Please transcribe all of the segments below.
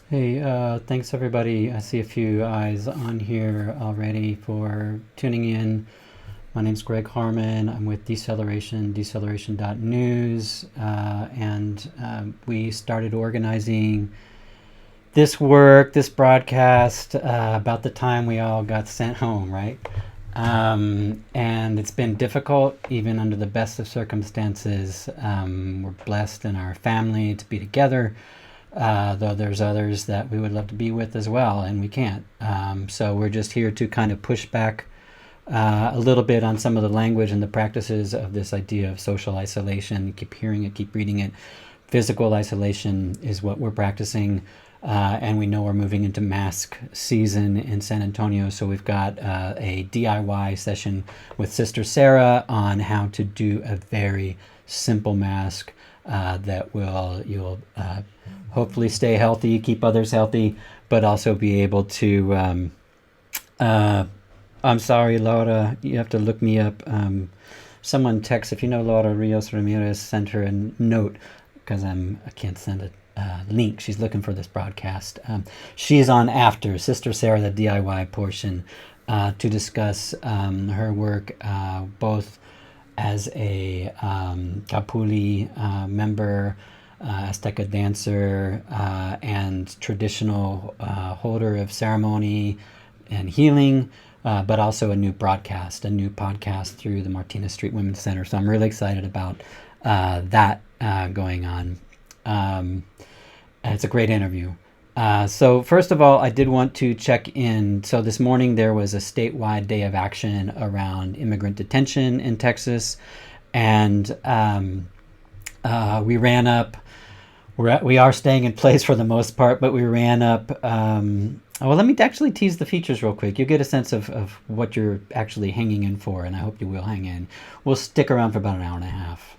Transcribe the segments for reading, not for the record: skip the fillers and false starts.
Hey, thanks everybody. I see a few eyes on here already for tuning in. My name's Greg Harmon. I'm with deceleration.news, and we started organizing this broadcast, about the time we all got sent home, right? And it's been difficult, even under the best of circumstances. We're blessed in our family to be together, though there's others that we would love to be with as well, and we can't. So we're just here to kind of push back a little bit on some of the language and the practices of this idea of social isolation. You keep hearing it, keep reading it. Physical isolation is what we're practicing. And we know we're moving into mask season in San Antonio, so we've got a DIY session with Sister Sarah on how to do a very simple mask that you'll hopefully stay healthy, keep others healthy, but also be able to. I'm sorry, Laura, you have to look me up. Someone text, if you know Laura Rios Ramirez, send her a note because I can't send a link. She's looking for this broadcast. She's on after Sister Sarah, the DIY portion, to discuss her work, both as a Kapuli member, Azteca dancer, and traditional holder of ceremony and healing, but also a new podcast through the Martinez Street Women's Center. So I'm really excited about that going on. It's a great interview. So first of all, I did want to check in. So this morning there was a statewide day of action around immigrant detention in Texas, and we ran up. We are staying in place for the most part, but we ran up. Well, let me actually tease the features real quick. You'll get a sense of what you're actually hanging in for, and I hope you will hang in. We'll stick around for about an hour and a half.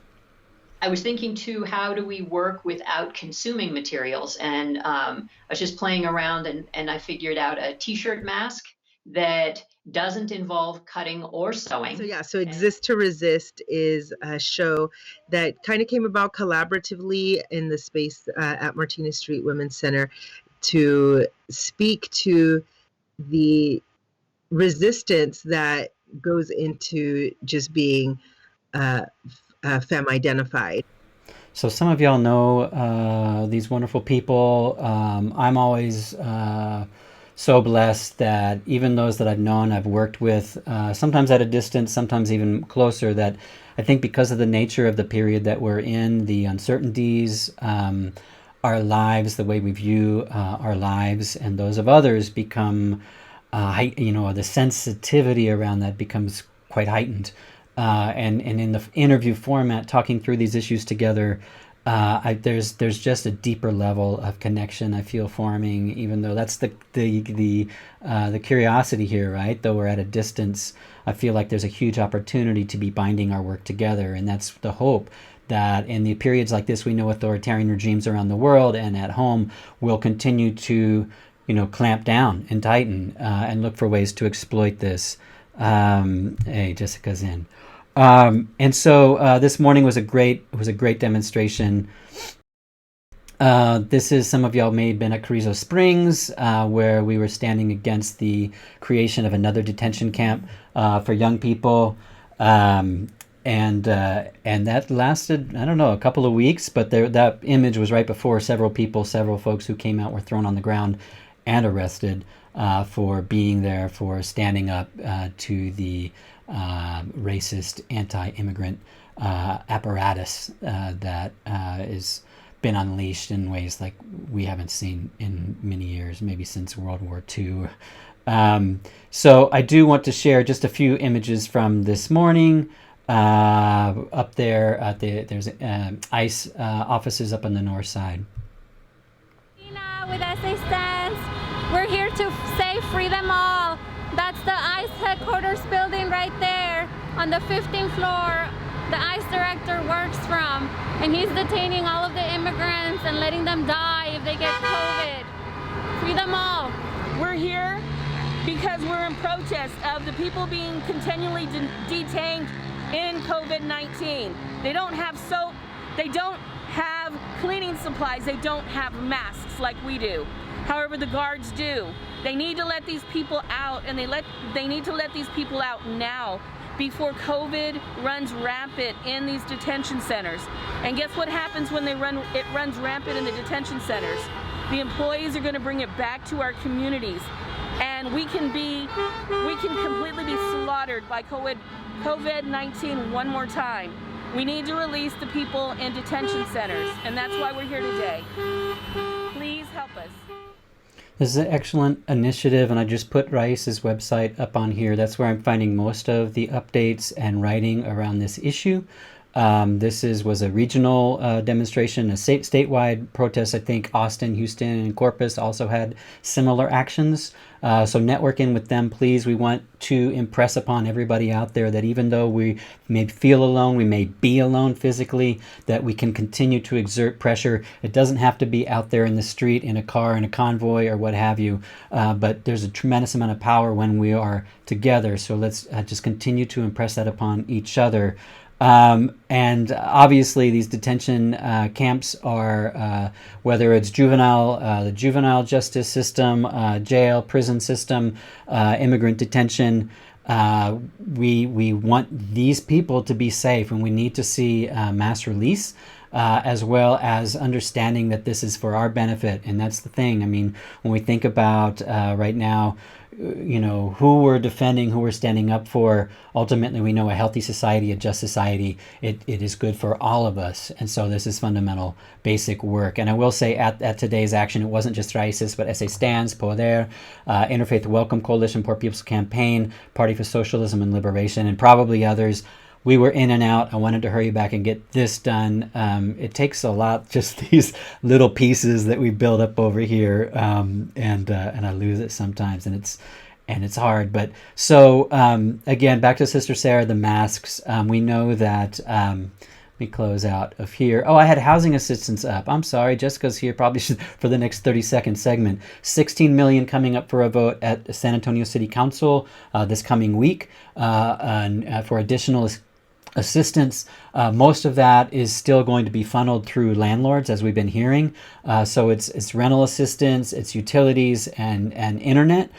I was thinking too, how do we work without consuming materials? And I was just playing around and I figured out a t-shirt mask that doesn't involve cutting or sewing. So Exist to Resist is a show that kind of came about collaboratively in the space at Martinez Street Women's Center to speak to the resistance that goes into just being femme identified. So some of y'all know these wonderful people. I'm always so blessed that even those that I've known, I've worked with, sometimes at a distance, sometimes even closer, that I think because of the nature of the period that we're in, the uncertainties, our lives, the way we view our lives and those of others become, the sensitivity around that becomes quite heightened. And in the interview format, talking through these issues together, there's just a deeper level of connection I feel forming, even though that's the curiosity here, right? Though we're at a distance, I feel like there's a huge opportunity to be binding our work together, and that's the hope that in the periods like this, we know authoritarian regimes around the world and at home will continue to, clamp down and tighten and look for ways to exploit this. Hey, Jessica's in. And so this morning was a great demonstration. This is, some of y'all may have been at Carrizo Springs, where we were standing against the creation of another detention camp for young people. And that lasted, I don't know, a couple of weeks, but that image was right before several folks who came out were thrown on the ground and arrested for being there, for standing up to the racist, anti-immigrant apparatus that is been unleashed in ways like we haven't seen in many years, maybe since World War II. So I do want to share just a few images from this morning. Up there, there's ICE offices up on the north side. With assistance, we're here to say free them all. That's the ICE headquarters building right there on the 15th floor. The ICE director works from, and he's detaining all of the immigrants and letting them die if they get COVID. Free them all. We're here because we're in protest of the people being continually detained in COVID-19. They don't have soap, they don't have cleaning supplies, they don't have masks like we do. However, the guards do. They need to let these people out, and they need to let these people out now before COVID runs rampant in these detention centers. And guess what happens when it runs rampant in the detention centers? The employees are going to bring it back to our communities, and we can completely be slaughtered by COVID-19 one more time. We need to release the people in detention centers, and that's why we're here today. Please help us. This is an excellent initiative, and I just put Rios' website up on here. That's where I'm finding most of the updates and writing around this issue. This was a regional demonstration, a statewide protest. I think Austin, Houston, and Corpus also had similar actions. So networking with them, please. We want to impress upon everybody out there that even though we may feel alone, we may be alone physically, that we can continue to exert pressure. It doesn't have to be out there in the street, in a car, in a convoy, or what have you. But there's a tremendous amount of power when we are together. So let's just continue to impress that upon each other. And obviously these detention camps are, whether it's the juvenile justice system, jail, prison system, immigrant detention, we want these people to be safe, and we need to see mass release. As well as understanding that this is for our benefit. And that's the thing. I mean, when we think about right now, who we're defending, who we're standing up for, ultimately we know a healthy society, a just society, it is good for all of us. And so this is fundamental, basic work. And I will say at today's action, it wasn't just Rios, but SA Stands, Poder, Interfaith Welcome Coalition, Poor People's Campaign, Party for Socialism and Liberation, and probably others. We were in and out. I wanted to hurry back and get this done. It takes a lot, just these little pieces that we build up over here, and I lose it sometimes, and it's hard. But so again, back to Sister Sarah, the masks. We know that. Let me close out of here. Oh, I had housing assistance up. I'm sorry, Jessica's here probably for the next 30-second segment. 16 million coming up for a vote at San Antonio City Council this coming week, and for additional assistance. Most of that is still going to be funneled through landlords, as we've been hearing. So it's rental assistance, it's utilities, and internet,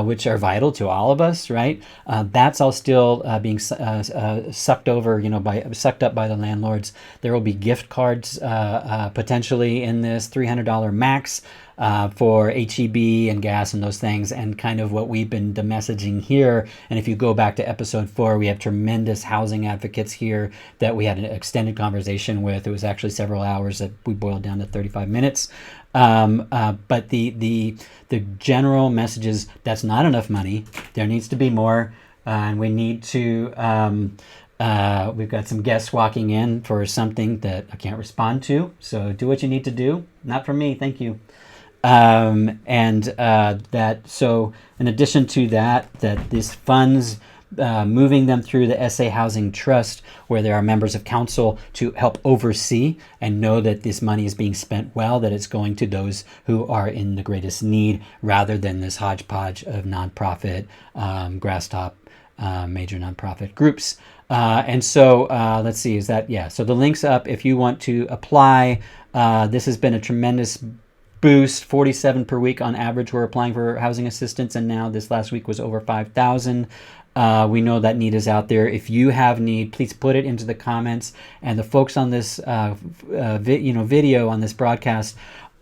which are vital to all of us, right? That's all still being sucked over, sucked up by the landlords. There will be gift cards potentially in this, $300 max. For HEB and gas and those things, and kind of what we've been messaging here. And if you go back to episode 4, we have tremendous housing advocates here that we had an extended conversation with. It was actually several hours that we boiled down to 35 minutes. But the general message is that's not enough money. There needs to be more, and we need to. We've got some guests walking in for something that I can't respond to. So do what you need to do. Not from me, thank you. So in addition to that these funds, moving them through the SA Housing Trust, where there are members of council to help oversee and know that this money is being spent well, that it's going to those who are in the greatest need, rather than this hodgepodge of nonprofit, grass top, major nonprofit groups. And so let's see, so the link's up if you want to apply. This has been a tremendous boost. 47 per week on average we're applying for housing assistance, and now this last week was over 5,000. We know that need is out there. If you have need, please put it into the comments, and the folks on this video on this broadcast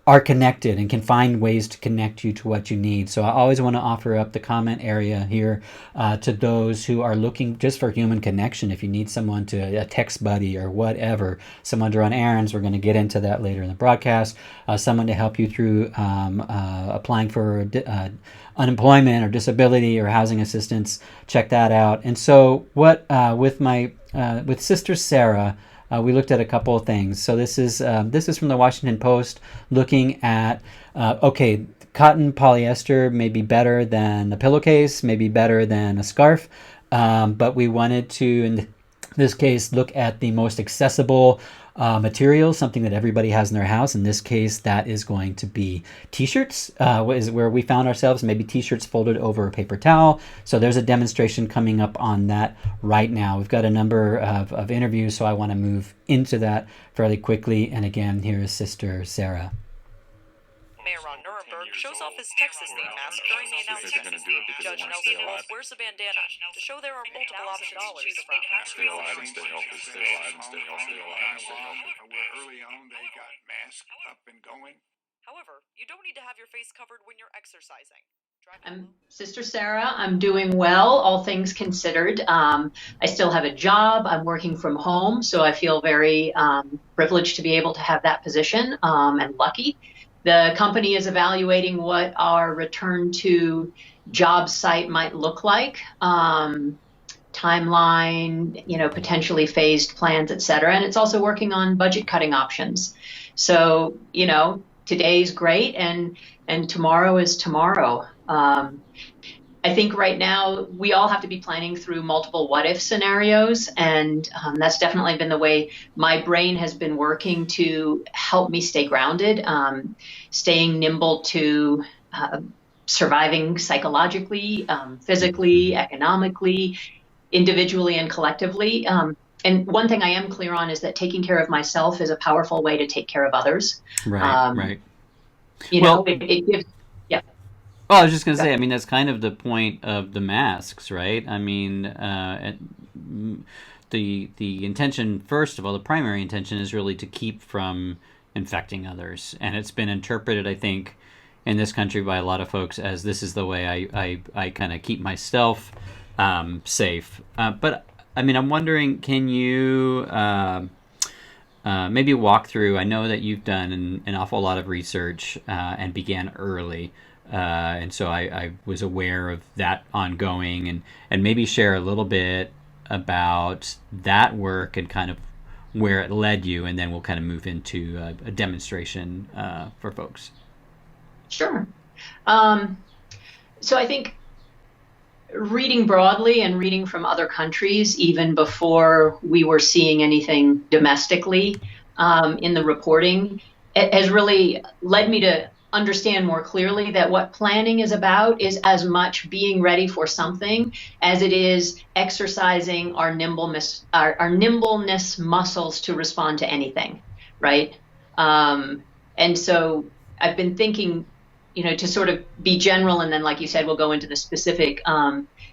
are connected and can find ways to connect you to what you need. So I always want to offer up the comment area here to those who are looking just for human connection. If you need someone a text buddy or whatever, someone to run errands, we're going to get into that later in the broadcast, someone to help you through applying for unemployment or disability or housing assistance, check that out. And so with Sister Sarah, we looked at a couple of things. So this is from the Washington Post, looking at cotton polyester may be better than a pillowcase, maybe better than a scarf, but we wanted to, in this case, look at the most accessible material, something that everybody has in their house. In this case, that is going to be t-shirts, is where we found ourselves, maybe t-shirts folded over a paper towel. So there's a demonstration coming up on that right now. We've got a number of interviews, so I want to move into that fairly quickly. And again, here is Sister Sarah. Mayor Ron Nirenberg Lindbergh shows off his Texas-themed mask during the announcement. Judge Nelson Wolf wears a bandana to show there are multiple options to choose from. Stay alive and stay healthy. Stay alive and stay healthy. Stay alive and stay healthy. Where early on they got masks up and going. However, you don't need to have your face covered when you're exercising. I'm Sister Sarah. I'm doing well, all things considered. I still have a job. I'm working from home, so I feel very privileged to be able to have that position and lucky. The company is evaluating what our return to job site might look like, timeline, potentially phased plans, et cetera. And it's also working on budget cutting options. So, today's great and tomorrow is tomorrow. I think right now we all have to be planning through multiple what if scenarios, and that's definitely been the way my brain has been working to help me stay grounded, staying nimble to surviving psychologically, physically, economically, individually, and collectively. And one thing I am clear on is that taking care of myself is a powerful way to take care of others. Right. It gives. Well, I was just going to say, that's kind of the point of the masks, right? The intention, first of all, the primary intention is really to keep from infecting others. And it's been interpreted, I think, in this country by a lot of folks as this is the way I kind of keep myself safe. But, I'm wondering, can you maybe walk through, I know that you've done an awful lot of research and began early. And so I was aware of that ongoing and maybe share a little bit about that work and kind of where it led you, and then we'll kind of move into a demonstration for folks. Sure. So I think reading broadly and reading from other countries, even before we were seeing anything domestically in the reporting, it has really led me to understand more clearly that what planning is about is as much being ready for something as it is exercising our nimbleness muscles to respond to anything, right? And so I've been thinking, to sort of be general, and then, like you said, we'll go into the specific,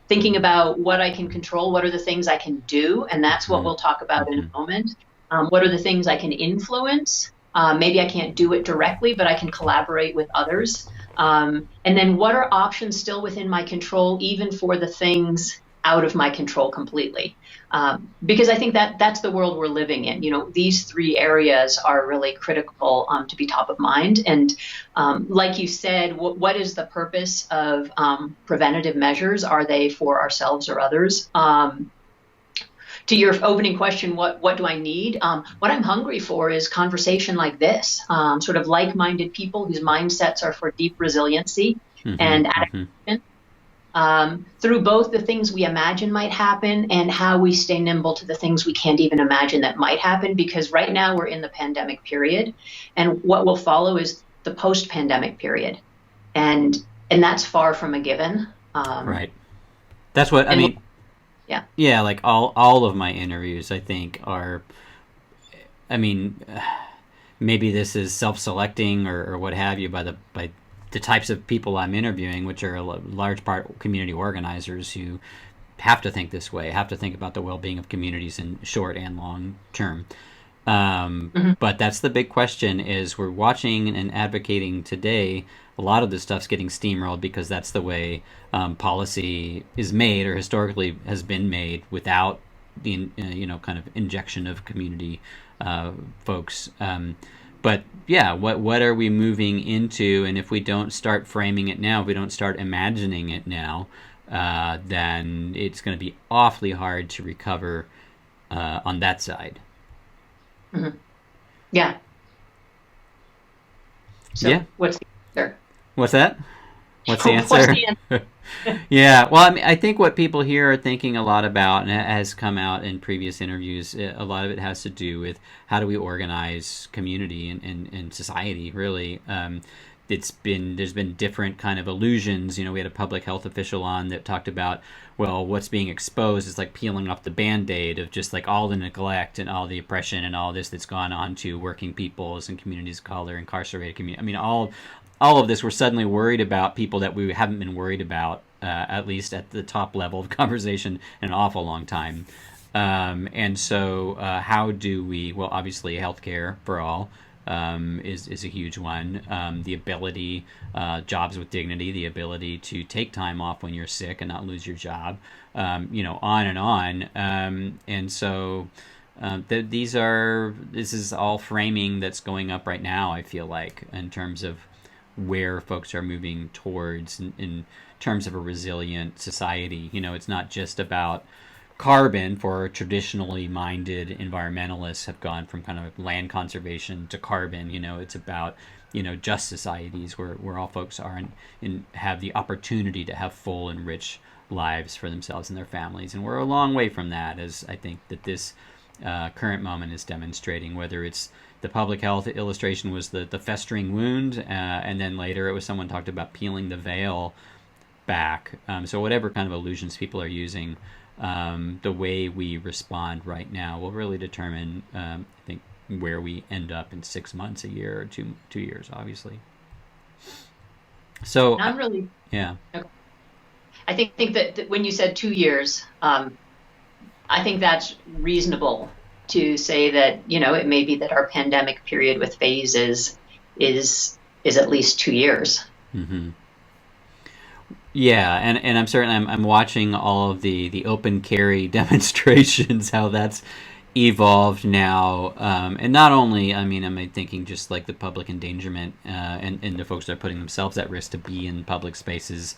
thinking about what I can control, what are the things I can do, and that's what we'll talk about in a moment. What are the things I can influence? Maybe I can't do it directly, but I can collaborate with others. And then what are options still within my control, even for the things out of my control completely? Because I think that's the world we're living in. These three areas are really critical to be top of mind. And like you said, what is the purpose of preventative measures? Are they for ourselves or others? To your opening question, what do I need? What I'm hungry for is conversation like this, sort of like-minded people whose mindsets are for deep resiliency and adaptation, through both the things we imagine might happen and how we stay nimble to the things we can't even imagine that might happen. Because right now we're in the pandemic period, and what will follow is the post-pandemic period, and that's far from a given. Right. That's what I mean. Yeah, like all of my interviews, I think, are, maybe this is self-selecting or what have you by the types of people I'm interviewing, which are a large part community organizers who have to think this way, have to think about the well-being of communities in short and long term. But that's the big question is we're watching and advocating today. A lot of this stuff's getting steamrolled because that's the way policy is made or historically has been made without the kind of injection of community folks. But yeah, what are we moving into? And if we don't start framing it now, if we don't start imagining it now, then it's going to be awfully hard to recover on that side. Yeah. So what's the answer? What's that? What's the answer? Yeah. Well, I think what people here are thinking a lot about, and has come out in previous interviews, a lot of it has to do with how do we organize community and society, really. there's been different kind of illusions. We had a public health official on that talked about, well, what's being exposed is like peeling off the Band-Aid of just like all the neglect and all the oppression and all this that's gone on to working peoples and communities of color, incarcerated community. all of this, we're suddenly worried about people that we haven't been worried about, at least at the top level of conversation, in an awful long time. And so how do we, well, obviously healthcare for all is a huge one. The ability, jobs with dignity, the ability to take time off when you're sick and not lose your job, on and on. And so this is all framing that's going up right now, I feel like, in terms of where folks are moving towards in terms of a resilient society. It's not just about carbon. For traditionally minded environmentalists have gone from kind of land conservation to carbon. It's about just societies where all folks are and have the opportunity to have full and rich lives for themselves and their families. And we're a long way from that, as I think that this current moment is demonstrating. Whether it's the public health illustration was the festering wound, and then later it was someone talked about peeling the veil back. So whatever kind of illusions people are using, the way we respond right now will really determine, I think, where we end up in 6 months, a year, or 2 years, obviously. So I'm really, yeah. okay. I think that when you said 2 years, I think that's reasonable to say that, it may be that our pandemic period with phases is at least 2 years. Mm-hmm. Yeah, and I'm watching all of the open carry demonstrations, how that's evolved now, and not only, I'm thinking just like the public endangerment, and the folks that are putting themselves at risk to be in public spaces,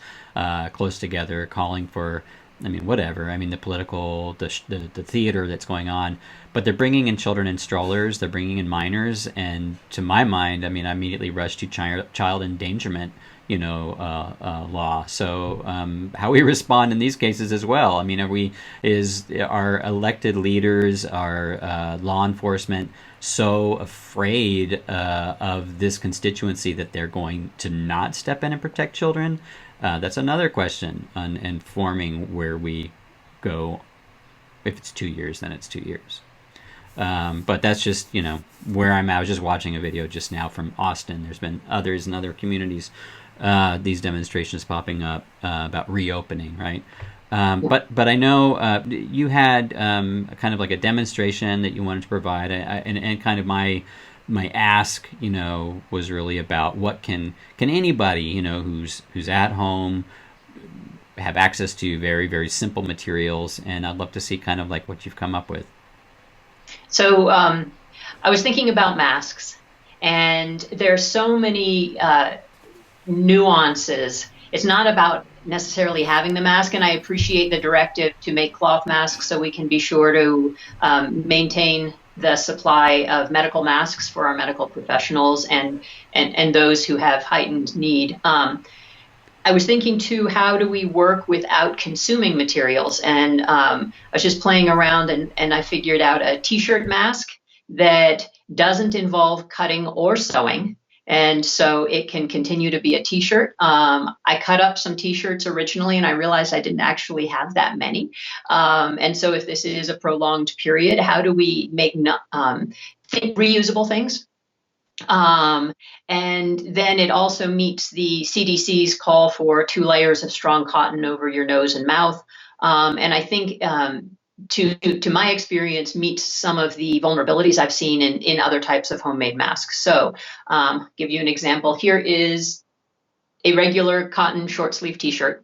close together, calling for, whatever, the political, the theater that's going on, but they're bringing in children in strollers, they're bringing in minors, and to my mind, I immediately rush to child endangerment, law. So how we respond in these cases as well. Are elected leaders, our law enforcement so afraid of this constituency that they're going to not step in and protect children? That's another question on informing where we go. If it's 2 years, then it's 2 years. But that's just, where I'm at. I was just watching a video just now from Austin. There's been others in other communities, these demonstrations popping up about reopening, right? But I know you had kind of like a demonstration that you wanted to provide, and kind of my ask, was really about what can anybody, who's at home, have access to very, very simple materials, and I'd love to see kind of like what you've come up with. So I was thinking about masks, and there's so many nuances. It's not about necessarily having the mask, and I appreciate the directive to make cloth masks so we can be sure to maintain the supply of medical masks for our medical professionals and those who have heightened need. I was thinking too, how do we work without consuming materials? And I was just playing around and I figured out a t-shirt mask that doesn't involve cutting or sewing. And so it can continue to be a t-shirt. I cut up some t-shirts originally and I realized I didn't actually have that many. And so if this is a prolonged period, how do we make reusable things? And then it also meets the CDC's call for 2 layers of strong cotton over your nose and mouth. And I think to my experience, meets some of the vulnerabilities I've seen in other types of homemade masks. So give you an example. Here is a regular cotton short sleeve t-shirt.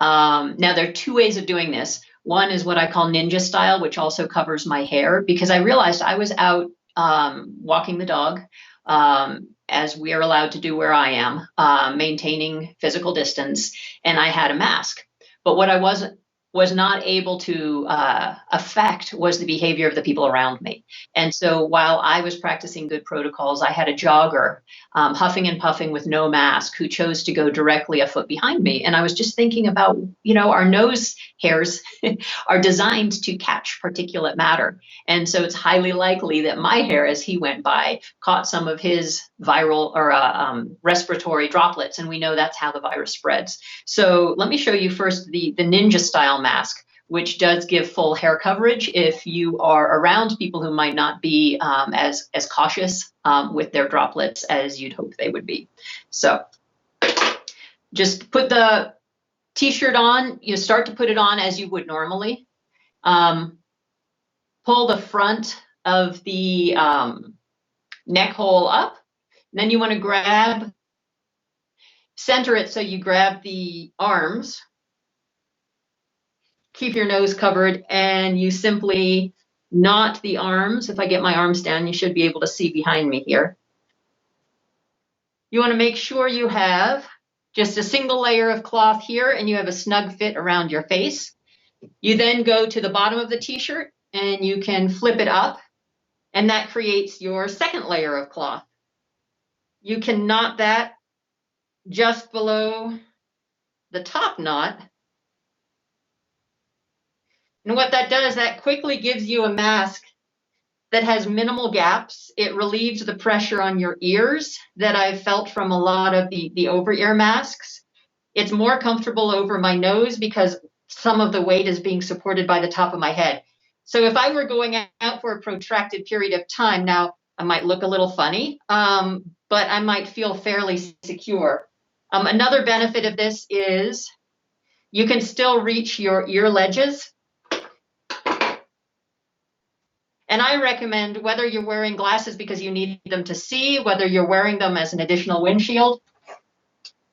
Now there are 2 ways of doing this. One is what I call ninja style, which also covers my hair, because I realized I was out walking the dog, as we are allowed to do where I am, maintaining physical distance, and I had a mask. But what was not able to affect was the behavior of the people around me. And so while I was practicing good protocols, I had a jogger huffing and puffing with no mask who chose to go directly a foot behind me. And I was just thinking about, our nose hairs are designed to catch particulate matter. And so it's highly likely that my hair, as he went by, caught some of his viral or respiratory droplets. And we know that's how the virus spreads. So let me show you first the ninja style mask, which does give full hair coverage if you are around people who might not be as cautious with their droplets as you'd hope they would be. So just put the t-shirt on. You start to put it on as you would normally. Pull the front of the neck hole up. Then you want to center it so you grab the arms. Keep your nose covered, and you simply knot the arms. If I get my arms down, you should be able to see behind me here. You want to make sure you have just a single layer of cloth here, and you have a snug fit around your face. You then go to the bottom of the t-shirt, and you can flip it up, and that creates your second layer of cloth. You can knot that just below the top knot. And what that does, that quickly gives you a mask that has minimal gaps. It relieves the pressure on your ears that I've felt from a lot of the over-ear masks. It's more comfortable over my nose because some of the weight is being supported by the top of my head. So if I were going out for a protracted period of time, now I might look a little funny, but I might feel fairly secure. Another benefit of this is you can still reach your ear ledges. And I recommend, whether you're wearing glasses because you need them to see, whether you're wearing them as an additional windshield,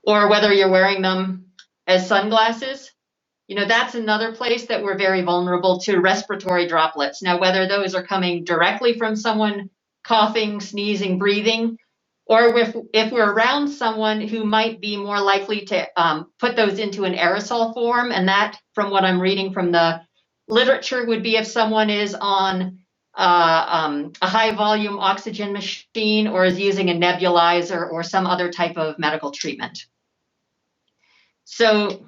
or whether you're wearing them as sunglasses, that's another place that we're very vulnerable to respiratory droplets. Now, whether those are coming directly from someone coughing, sneezing, breathing, or if we're around someone who might be more likely to put those into an aerosol form, and that, from what I'm reading from the literature, would be if someone is on a high volume oxygen machine or is using a nebulizer or some other type of medical treatment. So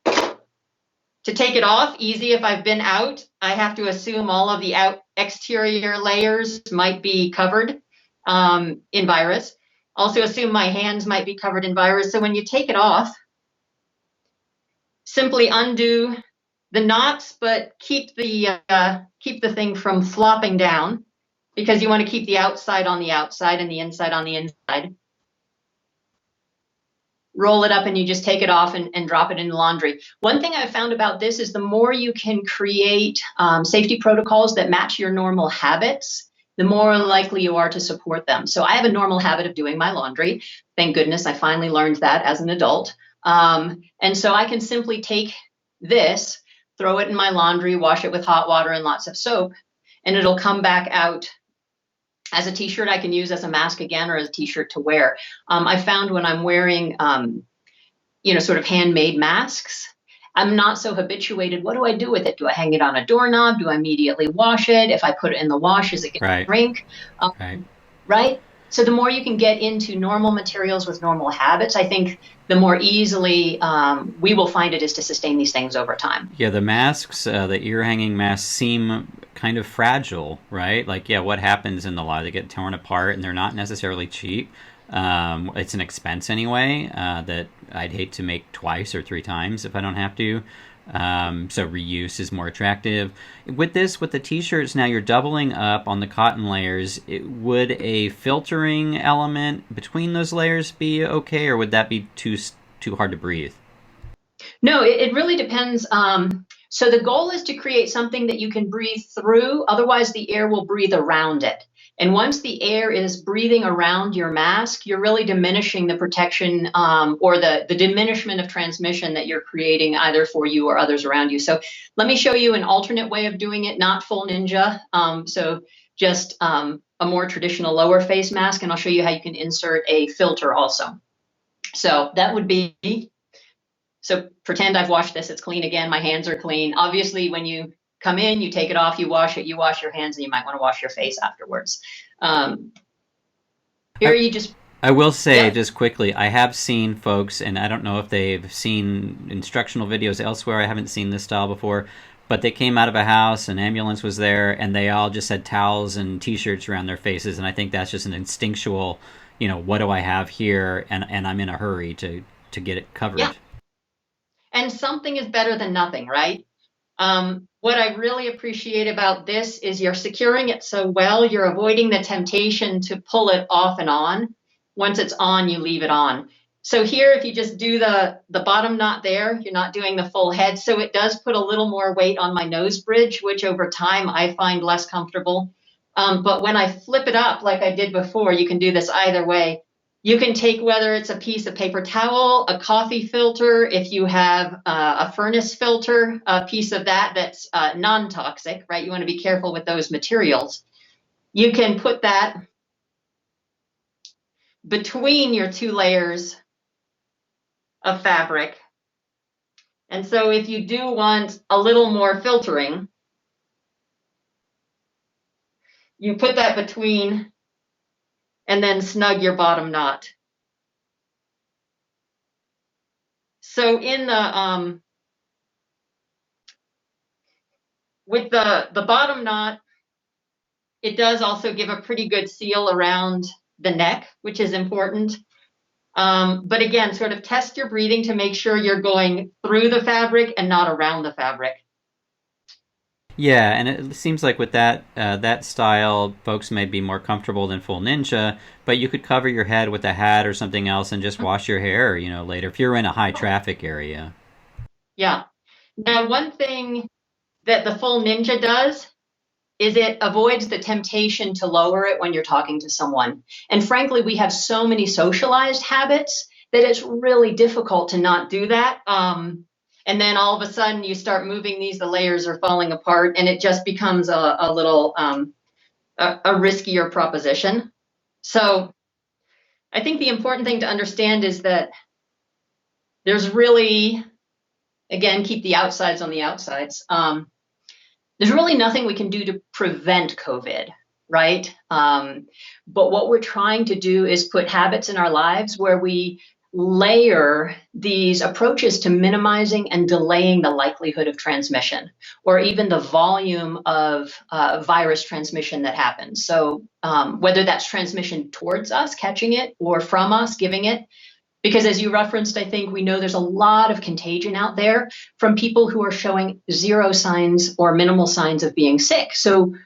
to take it off, easy. If I've been out, I have to assume all of the exterior layers might be covered in virus. Also assume my hands might be covered in virus. So when you take it off, simply undo the knots, but keep the thing from flopping down, because you want to keep the outside on the outside and the inside on the inside. Roll it up and you just take it off and drop it in the laundry. One thing I've found about this is the more you can create safety protocols that match your normal habits, the more likely you are to support them. So I have a normal habit of doing my laundry. Thank goodness I finally learned that as an adult. And so I can simply take this, throw it in my laundry, wash it with hot water and lots of soap, and it'll come back out as a t-shirt I can use as a mask again, or as a t-shirt to wear. I found when I'm wearing, sort of handmade masks, I'm not so habituated. What do I do with it? Do I hang it on a doorknob? Do I immediately wash it? If I put it in the wash, is it going to shrink? Right? So the more you can get into normal materials with normal habits, I think the more easily we will find it is to sustain these things over time. Yeah, the masks, the ear hanging masks seem kind of fragile, right? Like, what happens in the lot? They get torn apart and they're not necessarily cheap. It's an expense anyway that I'd hate to make twice or 3 times if I don't have to. So reuse is more attractive. With the t-shirts, now you're doubling up on the cotton layers. Would a filtering element between those layers be okay, or would that be too hard to breathe? No, it really depends. So the goal is to create something that you can breathe through. Otherwise, the air will breathe around it. And once the air is breathing around your mask, you're really diminishing the protection or the diminishment of transmission that you're creating either for you or others around you. So let me show you an alternate way of doing it, not full ninja. So just a more traditional lower face mask, and I'll show you how you can insert a filter also. So that would be So pretend I've washed this, it's clean again, my hands are clean. Obviously, when you come in, you take it off, you wash it, you wash your hands, and you might want to wash your face afterwards. Here you just... I will say Yeah. just quickly, I have seen folks, and I don't know if they've seen instructional videos elsewhere. I haven't seen this style before, but they came out of a house, an ambulance was there, and they all just had towels and T-shirts around their faces, and I think that's just an instinctual, what do I have here, and I'm in a hurry to get it covered. Yeah. And something is better than nothing, right? What I really appreciate about this is you're securing it so well, you're avoiding the temptation to pull it off and on. Once it's on, you leave it on. So here, if you just do the bottom knot there, you're not doing the full head. So it does put a little more weight on my nose bridge, which over time I find less comfortable. But when I flip it up like I did before, you can do this either way. You can take whether it's a piece of paper towel, a coffee filter, if you have a furnace filter, a piece of that's non-toxic, right? You want to be careful with those materials. You can put that between your two layers of fabric. And so if you do want a little more filtering, you put that between and then snug your bottom knot. So in the with the bottom knot, it does also give a pretty good seal around the neck, which is important. But again, sort of test your breathing to make sure you're going through the fabric and not around the fabric. Yeah, and it seems like with that style, folks may be more comfortable than full ninja, but you could cover your head with a hat or something else and just wash your hair, later if you're in a high traffic area. Yeah. Now, one thing that the full ninja does is it avoids the temptation to lower it when you're talking to someone. And frankly, we have so many socialized habits that it's really difficult to not do that. And then all of a sudden you start moving these, the layers are falling apart, and it just becomes a little a riskier proposition. So I think the important thing to understand is that there's really, again, keep the outsides on the outsides. There's really nothing we can do to prevent COVID, right? But what we're trying to do is put habits in our lives where we layer these approaches to minimizing and delaying the likelihood of transmission, or even the volume of virus transmission that happens. So whether that's transmission towards us, catching it, or from us, giving it. Because as you referenced, I think we know there's a lot of contagion out there from people who are showing zero signs or minimal signs of being sick. So,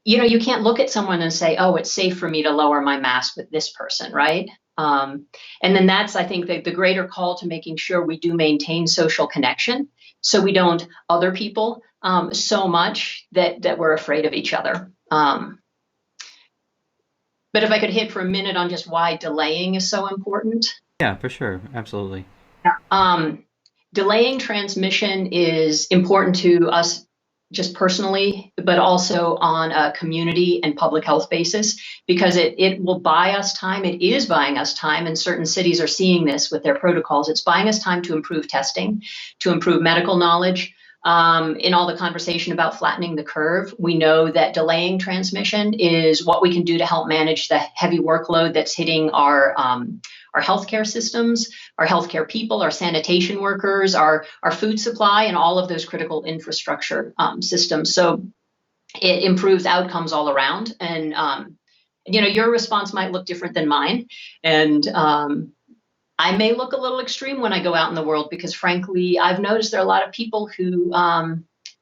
you can't look at someone and say, oh, it's safe for me to lower my mask with this person, right? And then that's, I think, the greater call to making sure we do maintain social connection so we don't other people so much that we're afraid of each other. But if I could hit for a minute on just why delaying is so important. Yeah, for sure. Absolutely. Delaying transmission is important to us just personally, but also on a community and public health basis, because it will buy us time. It is buying us time, and certain cities are seeing this with their protocols. It's buying us time to improve testing, to improve medical knowledge. In all the conversation about flattening the curve, we know that delaying transmission is what we can do to help manage the heavy workload that's hitting our healthcare systems, our healthcare people, our sanitation workers, our food supply, and all of those critical infrastructure systems. So it improves outcomes all around. And, your response might look different than mine. And I may look a little extreme when I go out in the world, because frankly, I've noticed there are a lot of people who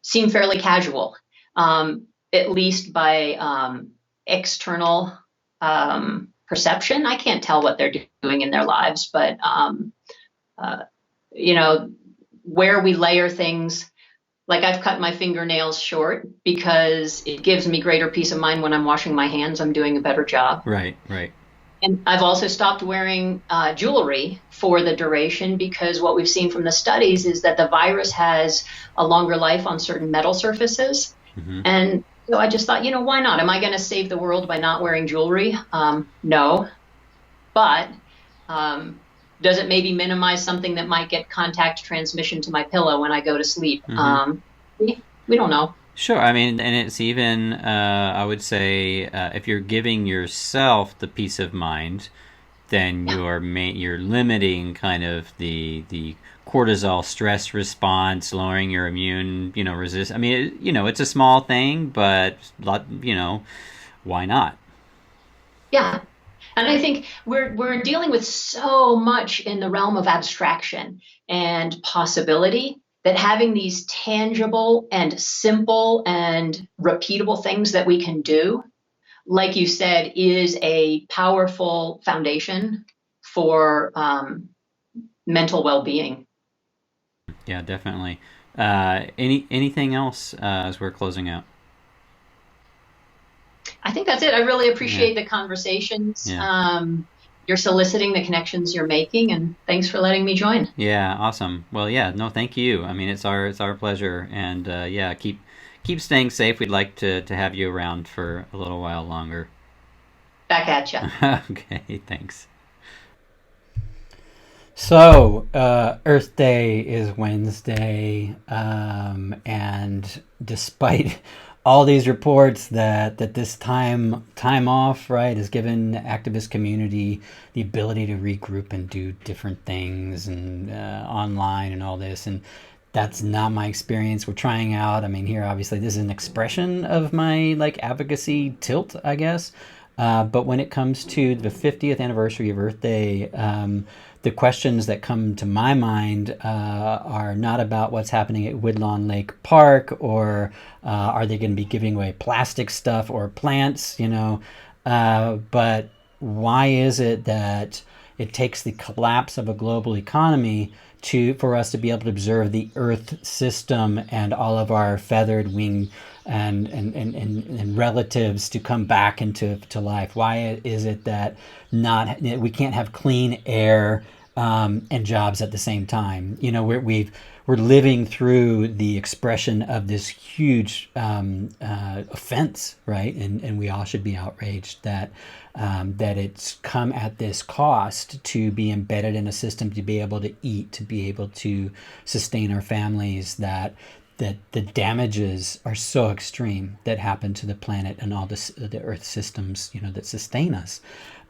seem fairly casual, at least by external perception. I can't tell what they're doing in their lives, but where we layer things, like I've cut my fingernails short because it gives me greater peace of mind when I'm washing my hands. I'm doing a better job. Right. And I've also stopped wearing jewelry for the duration, because what we've seen from the studies is that the virus has a longer life on certain metal surfaces. Mm-hmm. And so I just thought, why not? Am I going to save the world by not wearing jewelry? No. But Does it maybe minimize something that might get contact transmission to my pillow when I go to sleep? We don't know. Sure. I mean, and it's even, I would say, if you're giving yourself the peace of mind, then you're limiting kind of the cortisol stress response, lowering your immune, resist. I mean, it's a small thing, but why not? Yeah. And I think we're dealing with so much in the realm of abstraction and possibility that having these tangible and simple and repeatable things that we can do, like you said, is a powerful foundation for mental well-being. Yeah, definitely. Anything else as we're closing out? I think that's it. I really appreciate the conversations. Yeah. You're soliciting the connections you're making, and thanks for letting me join. Yeah, awesome. Well, yeah, no, thank you. I mean, it's our pleasure, and yeah, keep staying safe. We'd like to have you around for a little while longer. Back at you. Okay, thanks. So, Earth Day is Wednesday, and despite all these reports that this time off, right, has given the activist community the ability to regroup and do different things and online and all this, and that's not my experience. We're trying out. I mean, here obviously this is an expression of my advocacy tilt, I guess. But when it comes to the 50th anniversary of Earth Day, the questions that come to my mind are not about what's happening at Woodlawn Lake Park, or are they going to be giving away plastic stuff or plants, but why is it that it takes the collapse of a global economy for us to be able to observe the Earth system and all of our feathered winged and relatives to come back into life? Why is it that we can't have clean air and jobs at the same time? We're living through the expression of this huge offense, right? And we all should be outraged that it's come at this cost to be embedded in a system, to be able to eat, to be able to sustain our families, that the damages are so extreme that happen to the planet and all the Earth systems, that sustain us.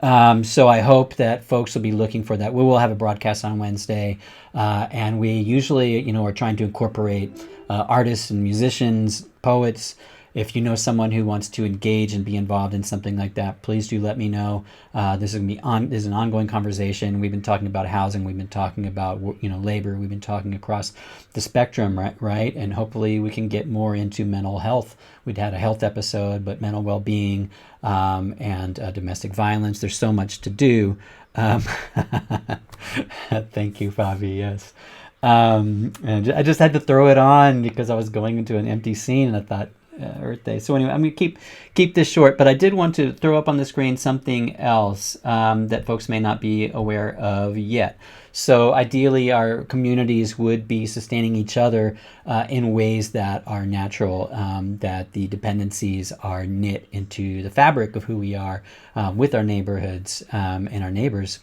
So I hope that folks will be looking for that. We will have a broadcast on Wednesday, and we usually, are trying to incorporate artists and musicians, poets. If you know someone who wants to engage and be involved in something like that, please do let me know. This is an ongoing conversation. We've been talking about housing. We've been talking about labor. We've been talking across the spectrum, right? And hopefully we can get more into mental health. We'd had a health episode, but mental well-being and domestic violence. There's so much to do. Thank you, Fabi. Yes. And I just had to throw it on because I was going into an empty scene, and I thought, Earth Day. So anyway, I'm going to keep this short, but I did want to throw up on the screen something else that folks may not be aware of yet. So ideally, our communities would be sustaining each other in ways that are natural, that the dependencies are knit into the fabric of who we are with our neighborhoods and our neighbors.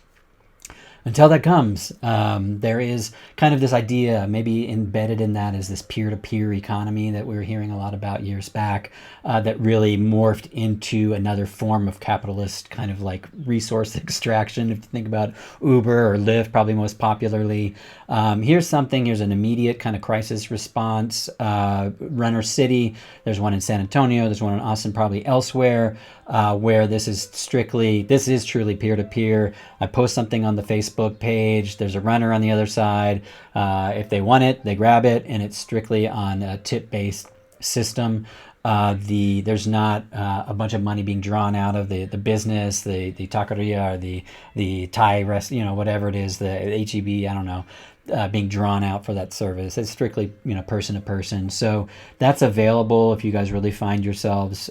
Until that comes, there is kind of this idea, maybe embedded in that is this peer-to-peer economy that we were hearing a lot about years back, that really morphed into another form of capitalist kind of resource extraction. If you think about Uber or Lyft, probably most popularly. Here's an immediate kind of crisis response. Runner City, there's one in San Antonio, there's one in Austin, probably elsewhere, where this is truly peer-to-peer. I post something on the Facebook page, there's a runner on the other side. If they want it, they grab it, and it's strictly on a tip-based system. There's not a bunch of money being drawn out of the business, the taqueria, or the Thai rest, whatever it is, the HEB, I don't know. being drawn out for that service. It's strictly, person to person. So that's available if you guys really find yourselves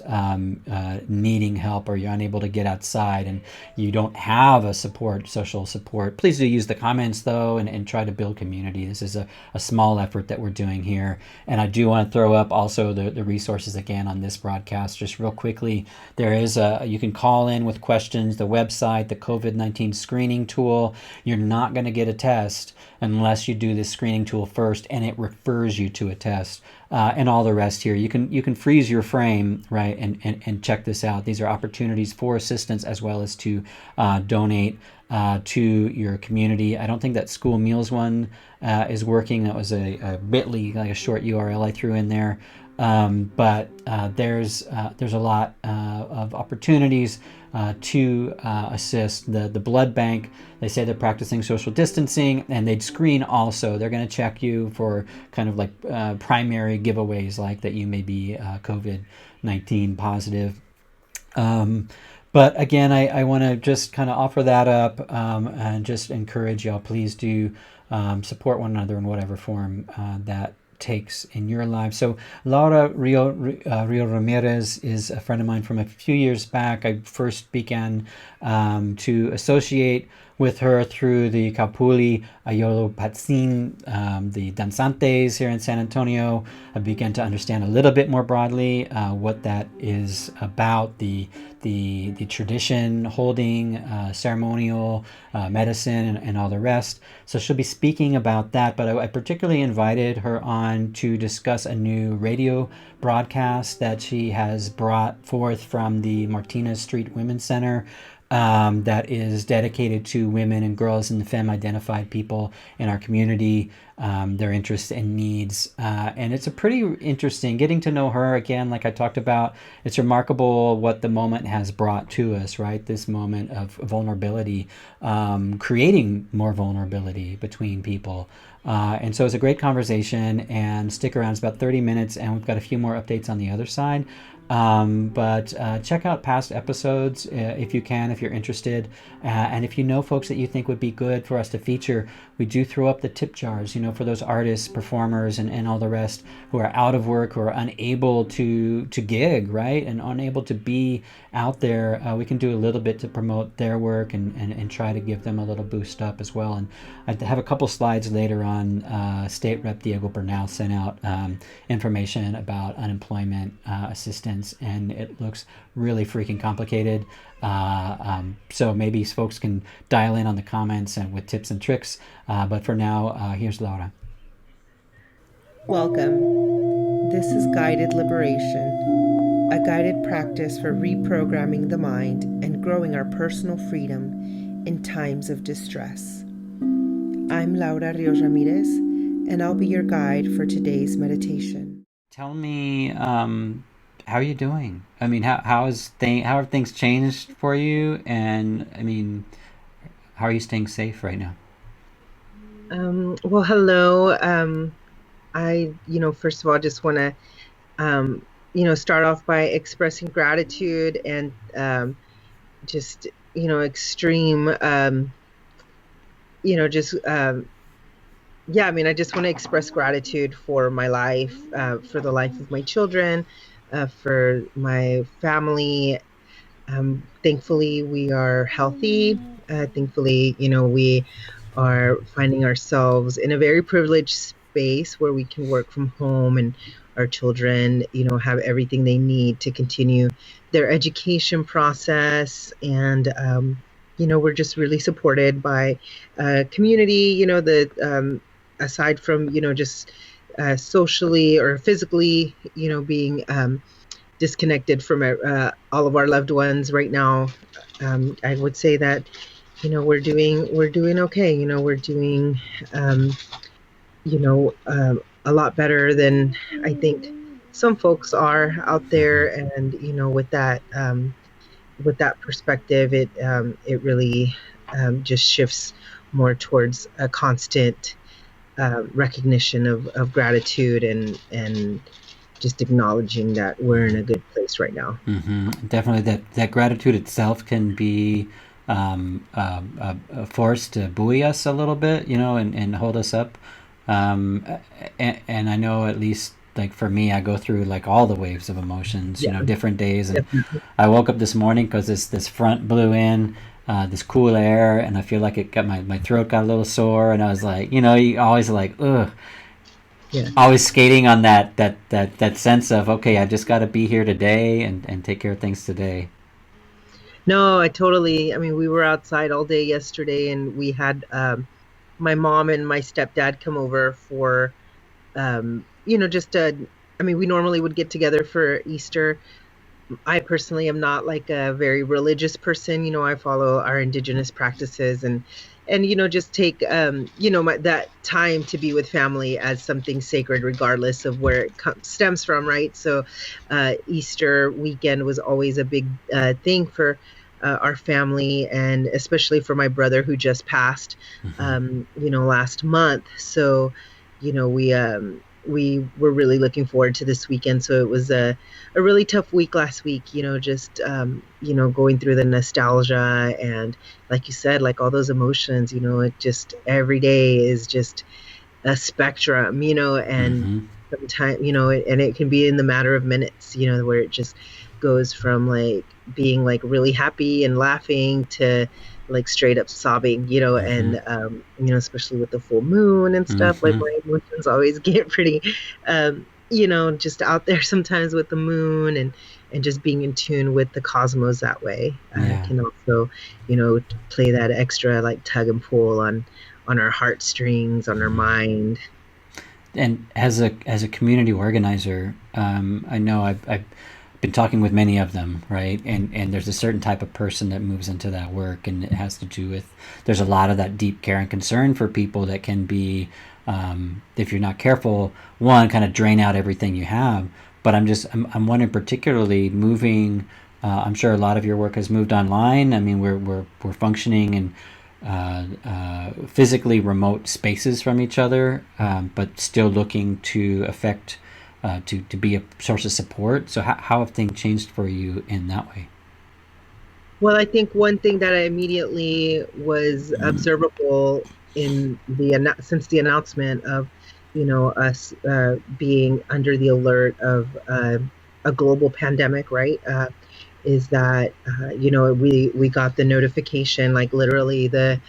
needing help, or you're unable to get outside and you don't have a social support. Please do use the comments though, and try to build community. This is a small effort that we're doing here. And I do want to throw up also the resources again on this broadcast, just real quickly. There is you can call in with questions, the website, the COVID-19 screening tool. You're not going to get a test unless you do this screening tool first, and it refers you to a test, and all the rest here. You can freeze your frame, right, and check this out. These are opportunities for assistance as well as to donate to your community. I don't think that school meals one is working. That was a bit.ly, like a short URL I threw in there. But there's a lot of opportunities to assist. The blood bank, they say they're practicing social distancing, and they'd screen also. They're going to check you for kind of like primary giveaways, like that you may be COVID-19 positive. But again, I want to just kind of offer that up and just encourage y'all, please do support one another in whatever form that takes in your life. So Laura Rio Ramirez is a friend of mine from a few years back. I first began to associate with her through the Kapuli Ayolo Patsin, the danzantes here in San Antonio. I began to understand a little bit more broadly what that is about, the tradition holding, ceremonial, medicine, and all the rest. So she'll be speaking about that, but I particularly invited her on to discuss a new radio broadcast that she has brought forth from the Martinez Street Women's Center, that is dedicated to women and girls and the femme-identified people in our community, their interests and needs. And it's a pretty interesting getting to know her again. Like I talked about, it's remarkable what the moment has brought to us, right? This moment of vulnerability, creating more vulnerability between people. And so it's a great conversation, and stick around. It's about 30 minutes, and we've got a few more updates on the other side. But check out past episodes if you can, if you're interested. And if you know folks that you think would be good for us to feature, we do throw up the tip jars, for those artists, performers, and all the rest who are out of work, who are unable to gig, right? And unable to be out there. We can do a little bit to promote their work and try to give them a little boost up as well. And I have a couple slides later on. State Rep Diego Bernal sent out information about unemployment assistance, and it looks really freaking complicated. So maybe folks can dial in on the comments and with tips and tricks. But for now, here's Laura. Welcome. This is Guided Liberation, a guided practice for reprogramming the mind and growing our personal freedom in times of distress. I'm Laura Rios Ramirez, and I'll be your guide for today's meditation. Tell me, how are you doing? I mean, how have things changed for you? And I mean, how are you staying safe right now? Well, hello. I, first of all, just want to, start off by expressing gratitude and just, extreme, yeah, I mean, I just want to express gratitude for my life, for the life of my children, for my family. Thankfully, we are healthy. Thankfully, we are finding ourselves in a very privileged space where we can work from home, and our children, have everything they need to continue their education process. And, we're just really supported by community, aside from, just socially or physically, being disconnected from all of our loved ones right now. I would say that, we're doing okay. We're doing, a lot better than I think some folks are out there. And, with that perspective, it really just shifts more towards a constant recognition of gratitude and just acknowledging that we're in a good place right now. Definitely, that gratitude itself can be a force to buoy us a little bit, and hold us up. And I know, at least like for me, I go through like all the waves of emotions, Yeah, different days. And definitely. I woke up this morning because this front blew in, this cool air, and I feel like it got my throat got a little sore, and I was like, you always like, ugh. Yeah. Always skating on that sense of, okay, I just got to be here today and take care of things today. No, I mean, we were outside all day yesterday, and we had my mom and my stepdad come over for, I mean, we normally would get together for Easter. I personally am not like a very religious person. I follow our indigenous practices, and just take that time to be with family as something sacred, regardless of where it stems from, right? So Easter weekend was always a big thing for our family, and especially for my brother who just passed last month. So we were really looking forward to this weekend. So it was a really tough week last week, just going through the nostalgia, and like you said, like all those emotions, it just every day is just a spectrum, and sometimes, and it can be in the matter of minutes, where it just goes from like being like really happy and laughing to like straight up sobbing, and especially with the full moon and stuff, like my emotions always get pretty just out there sometimes with the moon, and just being in tune with the cosmos that way can also play that extra like tug and pull on our heartstrings, on our mind. And as a community organizer, I know I've been talking with many of them, right? And there's a certain type of person that moves into that work, and it has to do with, there's a lot of that deep care and concern for people that can be, if you're not careful, one, kind of drain out everything you have. But I'm wondering, particularly moving, I'm sure a lot of your work has moved online. I mean, we're functioning in physically remote spaces from each other, but still looking to affect, to be a source of support. So how have things changed for you in that way? Well, I think one thing that I immediately was observable since the announcement of, us being under the alert of a global pandemic, right? Is that we got the notification like literally the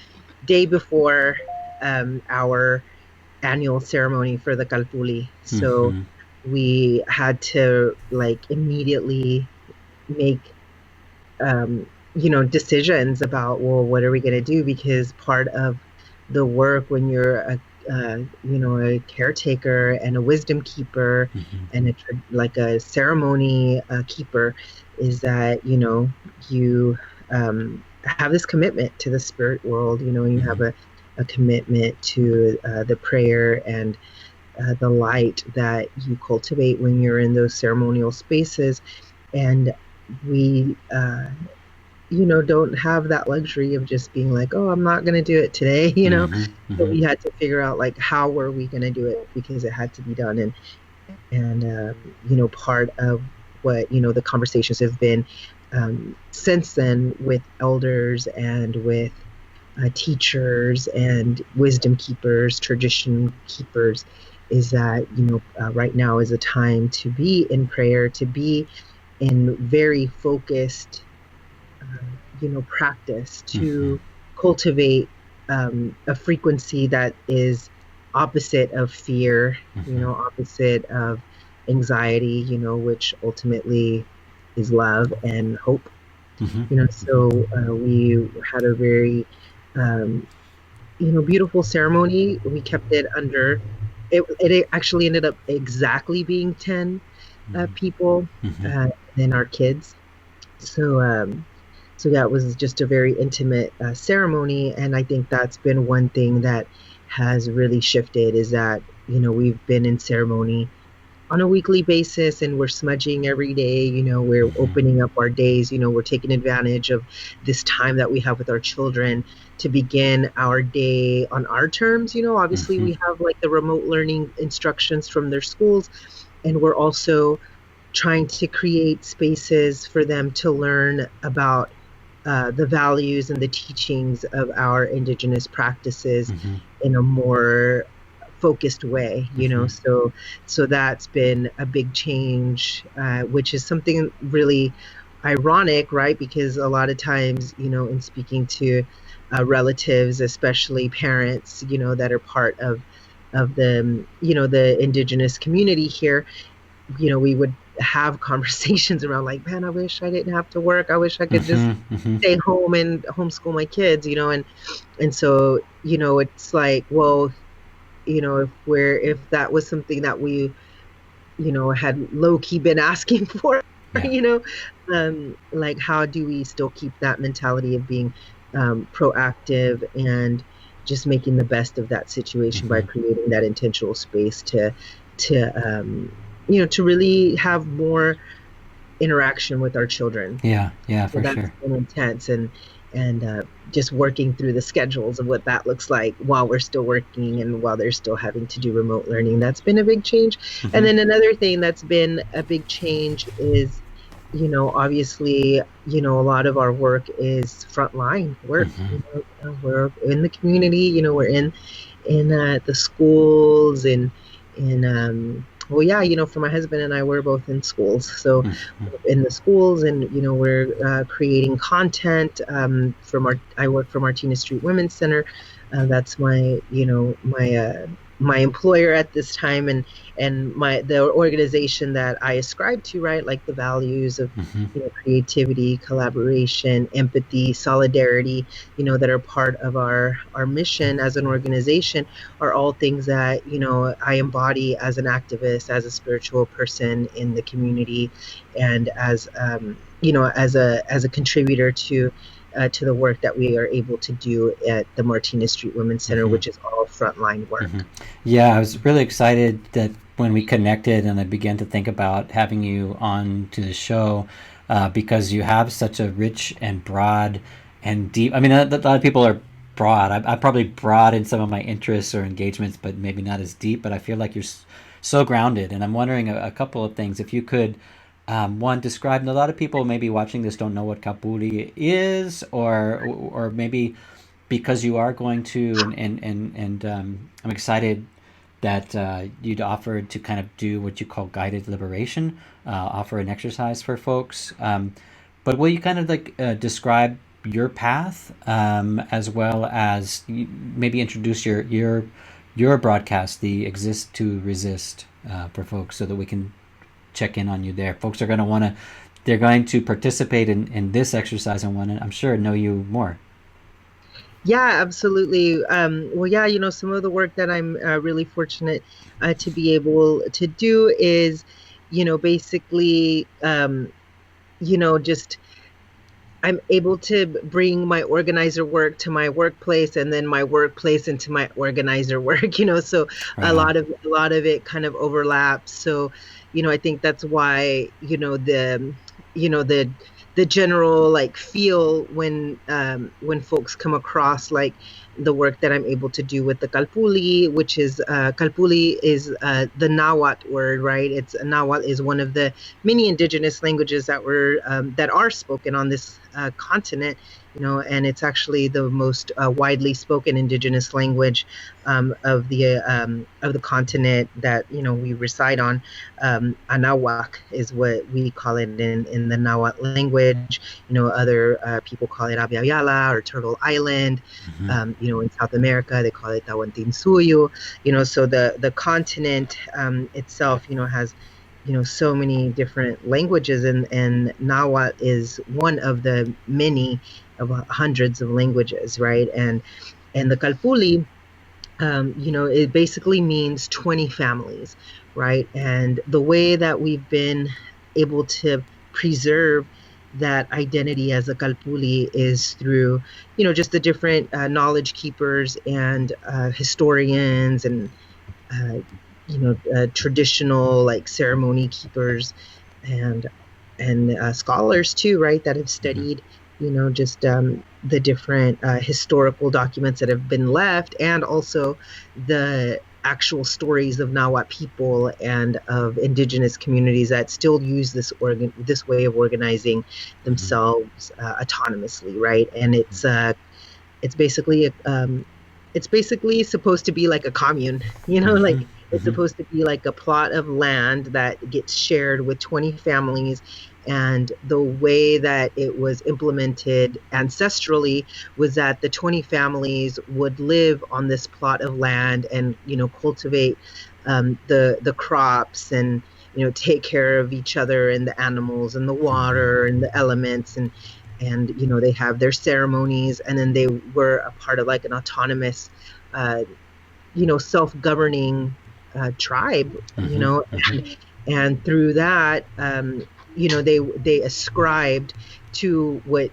day before our annual ceremony for the Kalpuli. So we had to like immediately make decisions about, well, what are we going to do? Because part of the work when you're a caretaker and a wisdom keeper and a ceremony keeper is that you have this commitment to the spirit world, and you have a commitment to the prayer and the light that you cultivate when you're in those ceremonial spaces. And we don't have that luxury of just being like, oh, I'm not going to do it today, So we had to figure out like how were we going to do it, because it had to be done. And part of what the conversations have been since then with elders and with teachers and wisdom keepers, tradition keepers, is that right now is a time to be in prayer, to be in very focused practice, to cultivate a frequency that is opposite of fear, opposite of anxiety, which ultimately is love and hope. So we had a very beautiful ceremony. We kept it under it actually ended up exactly being 10 people and our kids. So that was just a very intimate ceremony. And I think that's been one thing that has really shifted, is that, we've been in ceremony on a weekly basis, and we're smudging every day, we're opening up our days, we're taking advantage of this time that we have with our children to begin our day on our terms. Obviously we have like the remote learning instructions from their schools, and we're also trying to create spaces for them to learn about the values and the teachings of our indigenous practices Mm-hmm. in a more focused way, so that's been a big change, which is something really ironic, right? Because a lot of times, in speaking to relatives, especially parents, that are part of the indigenous community here, we would have conversations around like, man, I wish I didn't have to work. I wish I could just Mm-hmm. Mm-hmm. stay home and homeschool my kids, and so, it's like, well, if that was something that we, had low key been asking for, Yeah. like, how do we still keep that mentality of being proactive and just making the best of that situation by Mm-hmm. creating that intentional space to really have more interaction with our children. Yeah. Yeah, So for that's sure. been intense, and just working through the schedules of what that looks like while we're still working and while they're still having to do remote learning. That's been a big change. And Mm-hmm. then another thing that's been a big change is, obviously, a lot of our work is frontline work. Mm-hmm. We're in the community. We're in the schools and well, yeah, for my husband and I, we're both in schools. So Mm-hmm. in the schools, and we're creating content I work for Martinez Street Women's Center. That's my employer at this time, and the organization that I ascribe to, right? Like the values of Mm-hmm. creativity, collaboration, empathy, solidarity, that are part of our mission as an organization, are all things that I embody as an activist, as a spiritual person in the community, and as as a contributor to the work that we are able to do at the Martinez Street Women's Center, Mm-hmm. which is all frontline work. Mm-hmm. Yeah, I was really excited that when we connected and I began to think about having you on to the show, because you have such a rich and broad and deep. I mean, a lot of people are broad. I'm probably broad in some of my interests or engagements, but maybe not as deep. But I feel like you're so grounded. And I'm wondering a couple of things. If you could, one, describe. And a lot of people maybe watching this don't know what kapuli is, or maybe because you are going to, and I'm excited that you'd offered to kind of do what you call guided liberation, offer an exercise for folks. But will you kind of like describe your path, as well as maybe introduce your broadcast, the Exist to Resist, for folks, so that we can check in on you there. Folks are going to want to, they're going to participate in this exercise and want to, I'm sure, know you more. Yeah, absolutely. Well, yeah, some of the work that I'm really fortunate to be able to do is, basically, just I'm able to bring my organizer work to my workplace, and then my workplace into my organizer work. So Right a on. lot of it kind of overlaps. So, I think that's why, the general like feel when folks come across like the work that I'm able to do with the kalpuli, which is kalpuli is the Nahuatl word, right? It's Nahuatl is one of the many indigenous languages that are spoken on this continent, and it's actually the most widely spoken indigenous language of the continent that we reside on. Anahuac is what we call it in the Nahuatl language. Other people call it Abiayala or Turtle Island. Mm-hmm. In South America, they call it Tawantinsuyu. So the continent itself, has so many different languages, and Nahuatl is one of the many of hundreds of languages, right? And the Kalpuli, it basically means 20 families, right? And the way that we've been able to preserve that identity as a Kalpuli is through, just the different knowledge keepers and historians and, traditional like ceremony keepers and scholars too, right? That have studied, just the different historical documents that have been left, and also the actual stories of Nahuatl people and of indigenous communities that still use this way of organizing themselves autonomously, right? And it's basically it's basically supposed to be like a commune, like it's supposed to be like a plot of land that gets shared with 20 families. And the way that it was implemented ancestrally was that the 20 families would live on this plot of land and, cultivate the crops and, take care of each other and the animals and the water and the elements. And they have their ceremonies, and then they were a part of like an autonomous, self-governing tribe, and through that, they ascribed to what,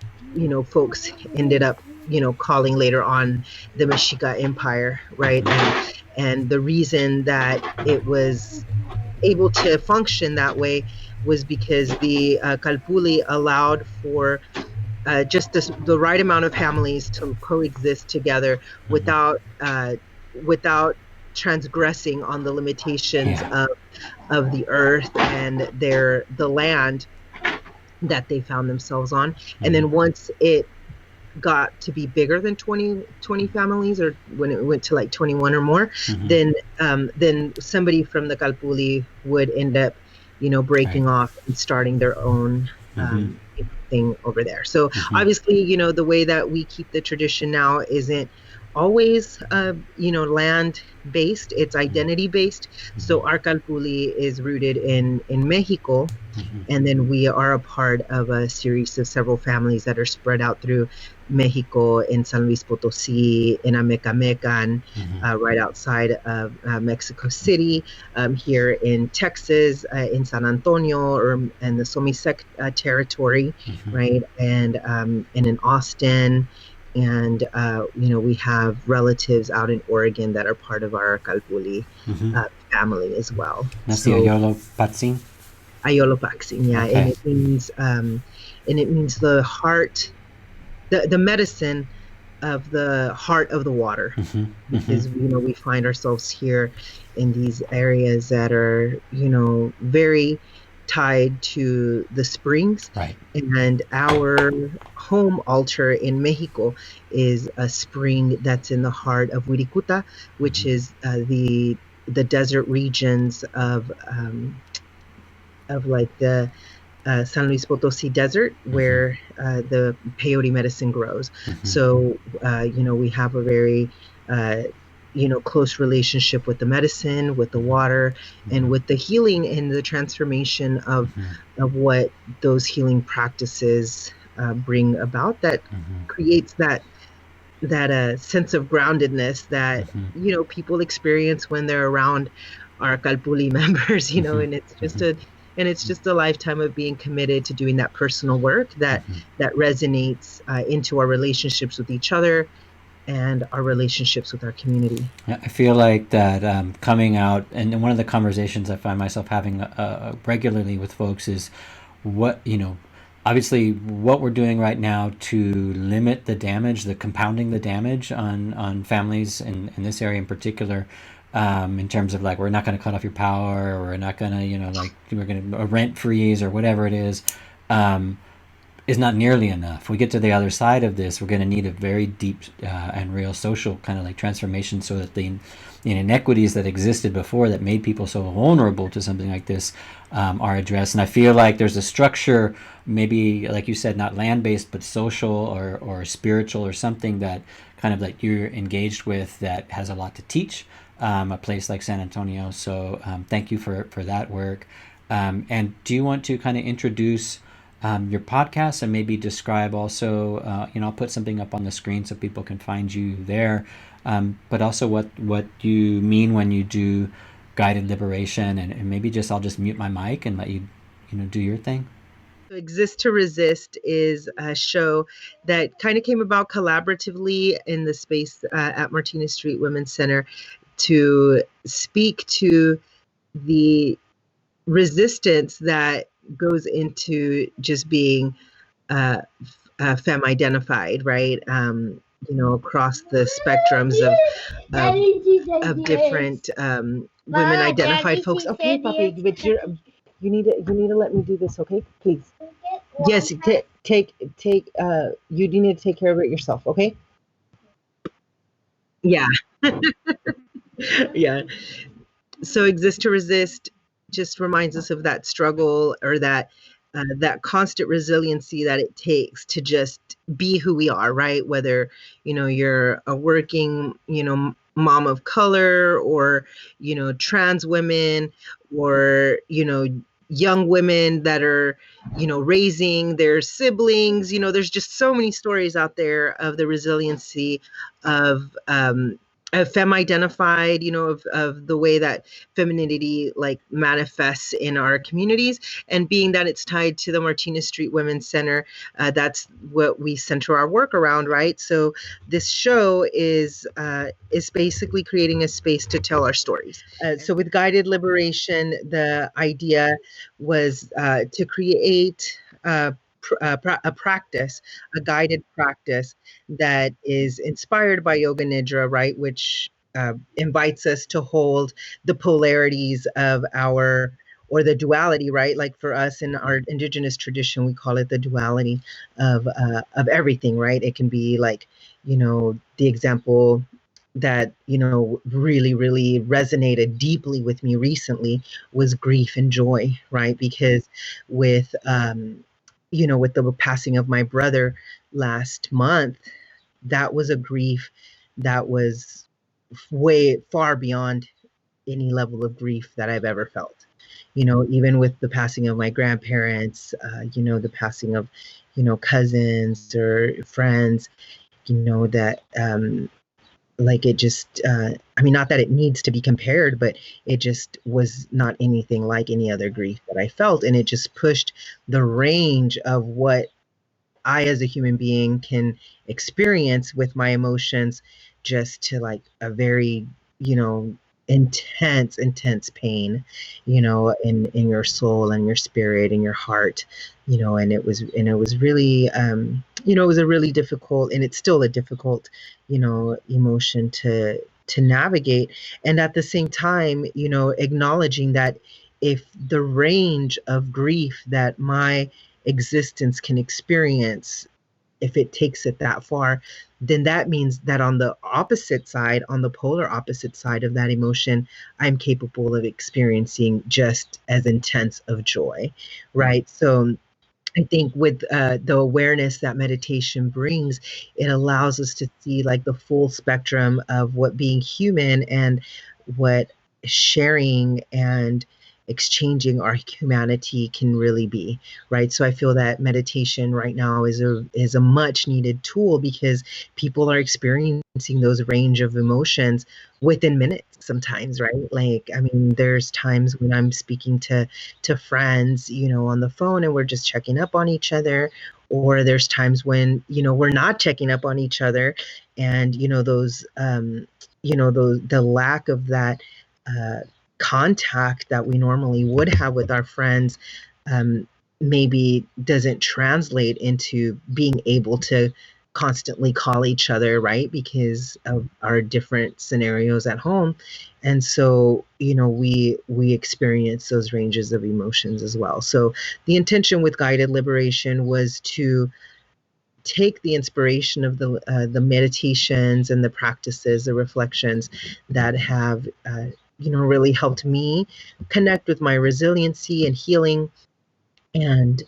folks ended up, calling later on the Mexica Empire, right? And the reason that it was able to function that way was because the Calpuli allowed for just the right amount of families to coexist together without transgressing on the limitations of the earth and the land that they found themselves on. And then once it got to be bigger than 20 families, or when it went to like 21 or more, then somebody from the Calpuli would end up, breaking off and starting their own thing over there. So obviously, the way that we keep the tradition now isn't always, land based. It's identity based. So our Calpuli is rooted in Mexico, and then we are a part of a series of several families that are spread out through Mexico, in San Luis Potosí, in Amecamecan, right outside of Mexico City, here in Texas, in San Antonio, or in the Somisec territory, right, and in Austin. And, we have relatives out in Oregon that are part of our Calpuli family as well. That's the Ayolo Patsin? Ayolo Patsin, yeah. Okay. And it means the heart, the medicine of the heart of the water. Because, we find ourselves here in these areas that are, very tied to the springs, right? And our home altar in Mexico is a spring that's in the heart of Wirikuta, which is the desert regions of like the San Luis Potosí desert, where the peyote medicine grows. So we have a very close relationship with the medicine, with the water, and with the healing and the transformation of what those healing practices bring about, that creates that sense of groundedness that people experience when they're around our Calpuli members, and it's just a lifetime of being committed to doing that personal work that resonates into our relationships with each other and our relationships with our community. I feel like that coming out, and one of the conversations I find myself having regularly with folks is what, obviously what we're doing right now to limit the damage, the compounding the damage on families in this area in particular, in terms of like, we're not going to cut off your power, or we're not going to, we're going to rent freeze or whatever it is not nearly enough. We get to the other side of this, we're going to need a very deep and real social kind of like transformation, so that the inequities that existed before that made people so vulnerable to something like this are addressed. And I feel like there's a structure, maybe like you said, not land-based, but social or spiritual or something that kind of like you're engaged with, that has a lot to teach a place like San Antonio. So thank you for that work. And do you want to kind of introduce your podcast and maybe describe also, I'll put something up on the screen so people can find you there, but also what you mean when you do guided liberation, and maybe I'll just mute my mic and let you, do your thing. Exist to Resist is a show that kind of came about collaboratively in the space at Martinez Street Women's Center to speak to the resistance that goes into just being femme identified, right? across the spectrums of different women identified folks. Okay, puppy, but you need to let me do this, okay? Please. Yes, take you need to take care of it yourself, okay? Yeah. Yeah. So exist to resist just reminds us of that struggle, or that constant resiliency that it takes to just be who we are, right? Whether you're a working mom of color, or trans women, or young women that are raising their siblings. There's just so many stories out there of the resiliency of femme identified, of the way that femininity like manifests in our communities. And being that it's tied to the Martinez Street Women's Center, that's what we center our work around, right? So this show is basically creating a space to tell our stories. So with Guided Liberation, the idea was to create a practice, a guided practice that is inspired by Yoga Nidra, right? Which invites us to hold the polarities of or the duality, right? Like for us in our indigenous tradition, we call it the duality of everything, right? It can be like, the example that really really resonated deeply with me recently was grief and joy, right? Because with with the passing of my brother last month, that was a grief that was way far beyond any level of grief that I've ever felt. Even with the passing of my grandparents, the passing of cousins or friends, that like it just not that it needs to be compared, but it just was not anything like any other grief that I felt. And it just pushed the range of what I as a human being can experience with my emotions, just to like a very intense pain, in your soul and your spirit and your heart, and it was really it was a really difficult, and it's still a difficult emotion to navigate. And at the same time, acknowledging that if the range of grief that my existence can experience, if it takes it that far, then that means that on the opposite side, on the polar opposite side of that emotion, I'm capable of experiencing just as intense of joy, right? So I think with the awareness that meditation brings, it allows us to see like the full spectrum of what being human and what sharing and exchanging our humanity can really be, right? So I feel that meditation right now is a much needed tool, because people are experiencing those range of emotions within minutes sometimes, right? Like, there's times when I'm speaking to friends, on the phone, and we're just checking up on each other, or there's times when, we're not checking up on each other, and, the lack of that contact that we normally would have with our friends maybe doesn't translate into being able to constantly call each other, right? Because of our different scenarios at home. And so, we experience those ranges of emotions as well. So the intention with Guided Liberation was to take the inspiration of the meditations and the practices, the reflections that have really helped me connect with my resiliency and healing, and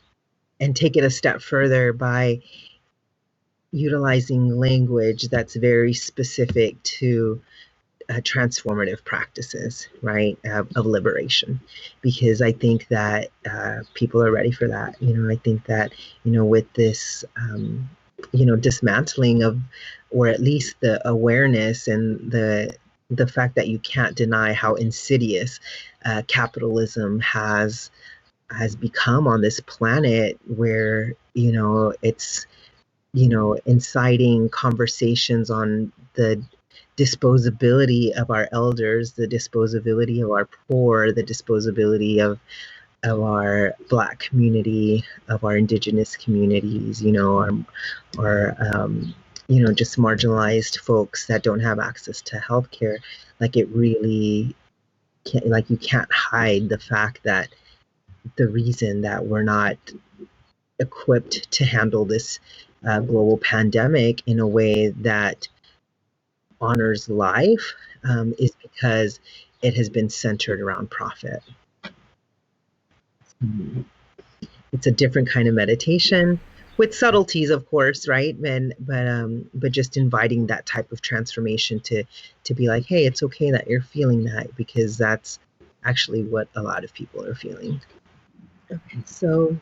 take it a step further by utilizing language that's very specific to transformative practices, right, of liberation, because I think that people are ready for that. I think that with this dismantling of, or at least the awareness and the fact that you can't deny how insidious capitalism has become on this planet, where it's inciting conversations on the disposability of our elders, the disposability of our poor, the disposability of our Black community, of our indigenous communities, our just marginalized folks that don't have access to healthcare. Like it really can't, like you can't hide the fact that the reason that we're not equipped to handle this global pandemic in a way that honors life is because it has been centered around profit. It's a different kind of meditation with subtleties, of course, right? But just inviting that type of transformation to be like, hey, it's okay that you're feeling that, because that's actually what a lot of people are feeling. Okay, so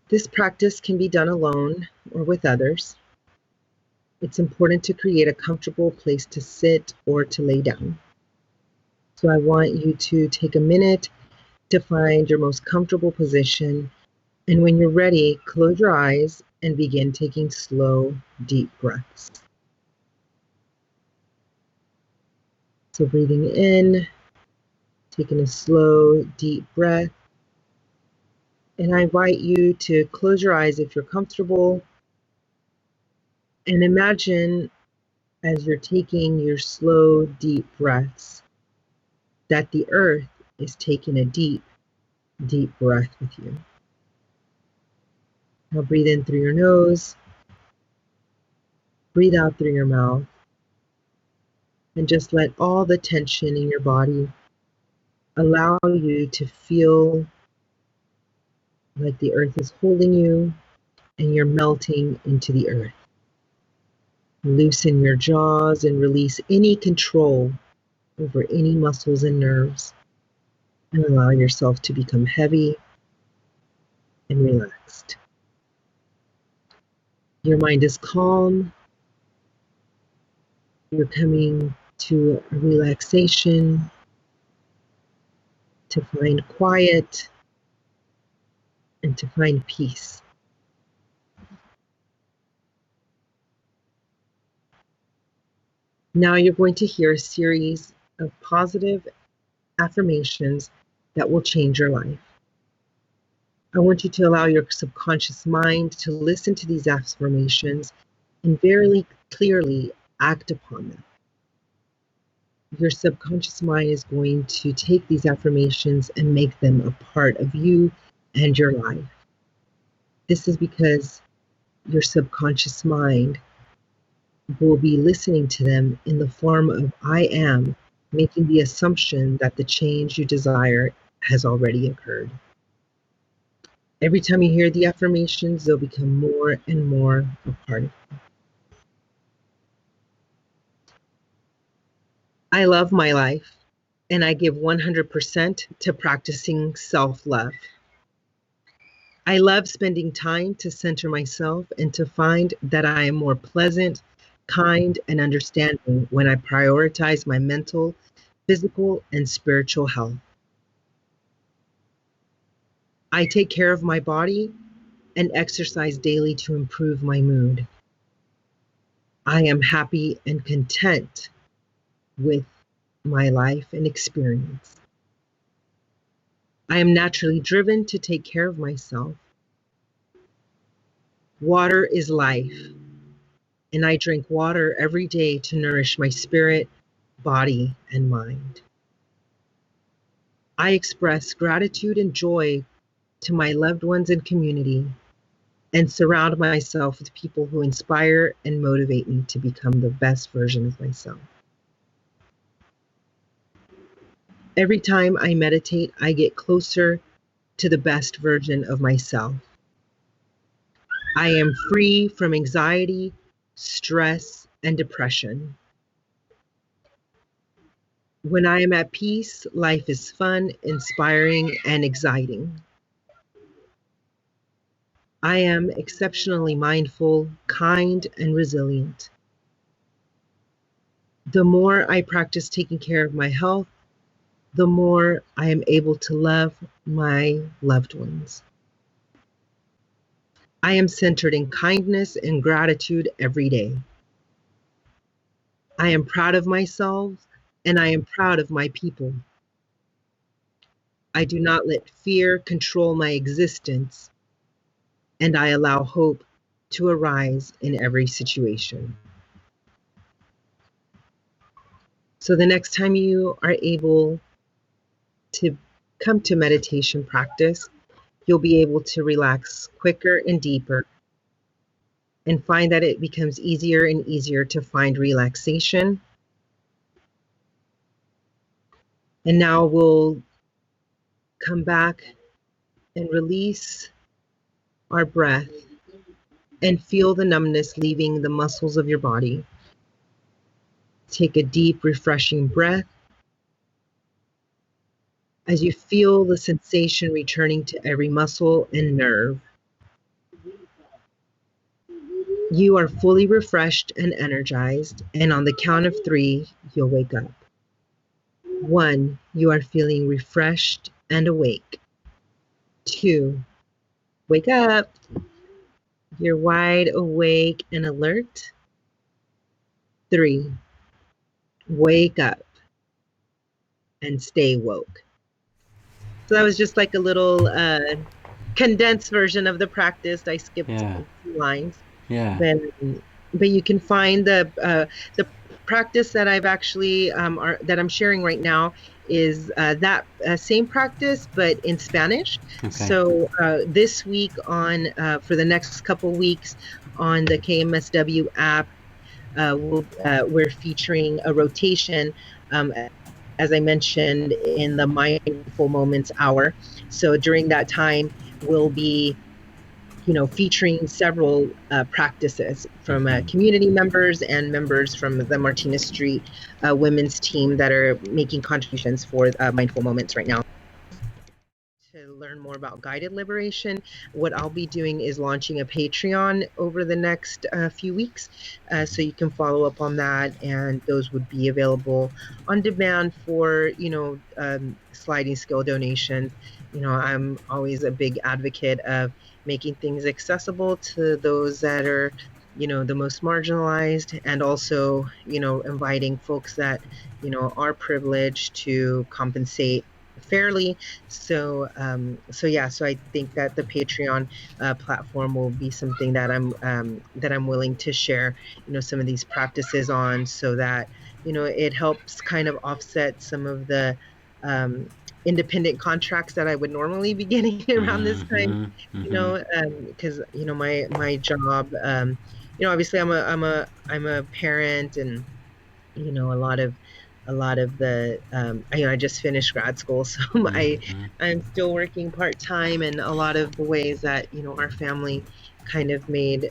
this practice can be done alone or with others. It's important to create a comfortable place to sit or to lay down. So I want you to take a minute to find your most comfortable position. And when you're ready, close your eyes and begin taking slow, deep breaths. So breathing in, taking a slow, deep breath. And I invite you to close your eyes if you're comfortable. And imagine as you're taking your slow, deep breaths that the earth is taking a deep, deep breath with you. Now breathe in through your nose, breathe out through your mouth, and just let all the tension in your body allow you to feel like the earth is holding you and you're melting into the earth. Loosen your jaws and release any control over any muscles and nerves, and allow yourself to become heavy and relaxed. Your mind is calm. You're coming to a relaxation, to find quiet, and to find peace. Now you're going to hear a series of positive affirmations that will change your life. I want you to allow your subconscious mind to listen to these affirmations and very clearly act upon them. Your subconscious mind is going to take these affirmations and make them a part of you and your life. This is because your subconscious mind will be listening to them in the form of I am, making the assumption that the change you desire has already occurred. Every time you hear the affirmations, they'll become more and more a part of you. I love my life, and I give 100% to practicing self-love. I love spending time to center myself and to find that I am more pleasant, kind, and understanding when I prioritize my mental, physical, and spiritual health. I take care of my body and exercise daily to improve my mood. I am happy and content with my life and experience. I am naturally driven to take care of myself. Water is life, and I drink water every day to nourish my spirit, body, and mind. I express gratitude and joy to my loved ones and community, and surround myself with people who inspire and motivate me to become the best version of myself. Every time I meditate, I get closer to the best version of myself. I am free from anxiety, stress, and depression. When I am at peace, life is fun, inspiring, and exciting. I am exceptionally mindful, kind, and resilient. The more I practice taking care of my health, the more I am able to love my loved ones. I am centered in kindness and gratitude every day. I am proud of myself, and I am proud of my people. I do not let fear control my existence, and I allow hope to arise in every situation. So the next time you are able to come to meditation practice, you'll be able to relax quicker and deeper and find that it becomes easier and easier to find relaxation. And now we'll come back and release our breath and feel the numbness leaving the muscles of your body. Take a deep, refreshing breath. As you feel the sensation returning to every muscle and nerve, you are fully refreshed and energized, and on the count of 3, you'll wake up. 1, you are feeling refreshed and awake. 2, wake up. You're wide awake and alert. 3, wake up and stay woke. So that was just like a little condensed version of the practice. I skipped a few lines. Yeah. But you can find the practice that I've actually that I'm sharing right now is that same practice but in Spanish. Okay. So this week on for the next couple weeks on the KMSW app, we're featuring a rotation. As I mentioned in the Mindful Moments hour. So during that time, we'll be, featuring several practices from community members and members from the Martinez Street women's team that are making contributions for Mindful Moments right now. To learn more about guided liberation, what I'll be doing is launching a Patreon over the next few weeks, so you can follow up on that, and those would be available on demand for sliding scale donations. I'm always a big advocate of making things accessible to those that are the most marginalized, and also inviting folks that are privileged to compensate fairly. So I think that the Patreon platform will be something that I'm willing to share some of these practices on, so that it helps kind of offset some of the independent contracts that I would normally be getting around this time. Because my job, obviously I'm a parent, and a lot of the I just finished grad school, so I'm still working part-time, and a lot of the ways that our family kind of made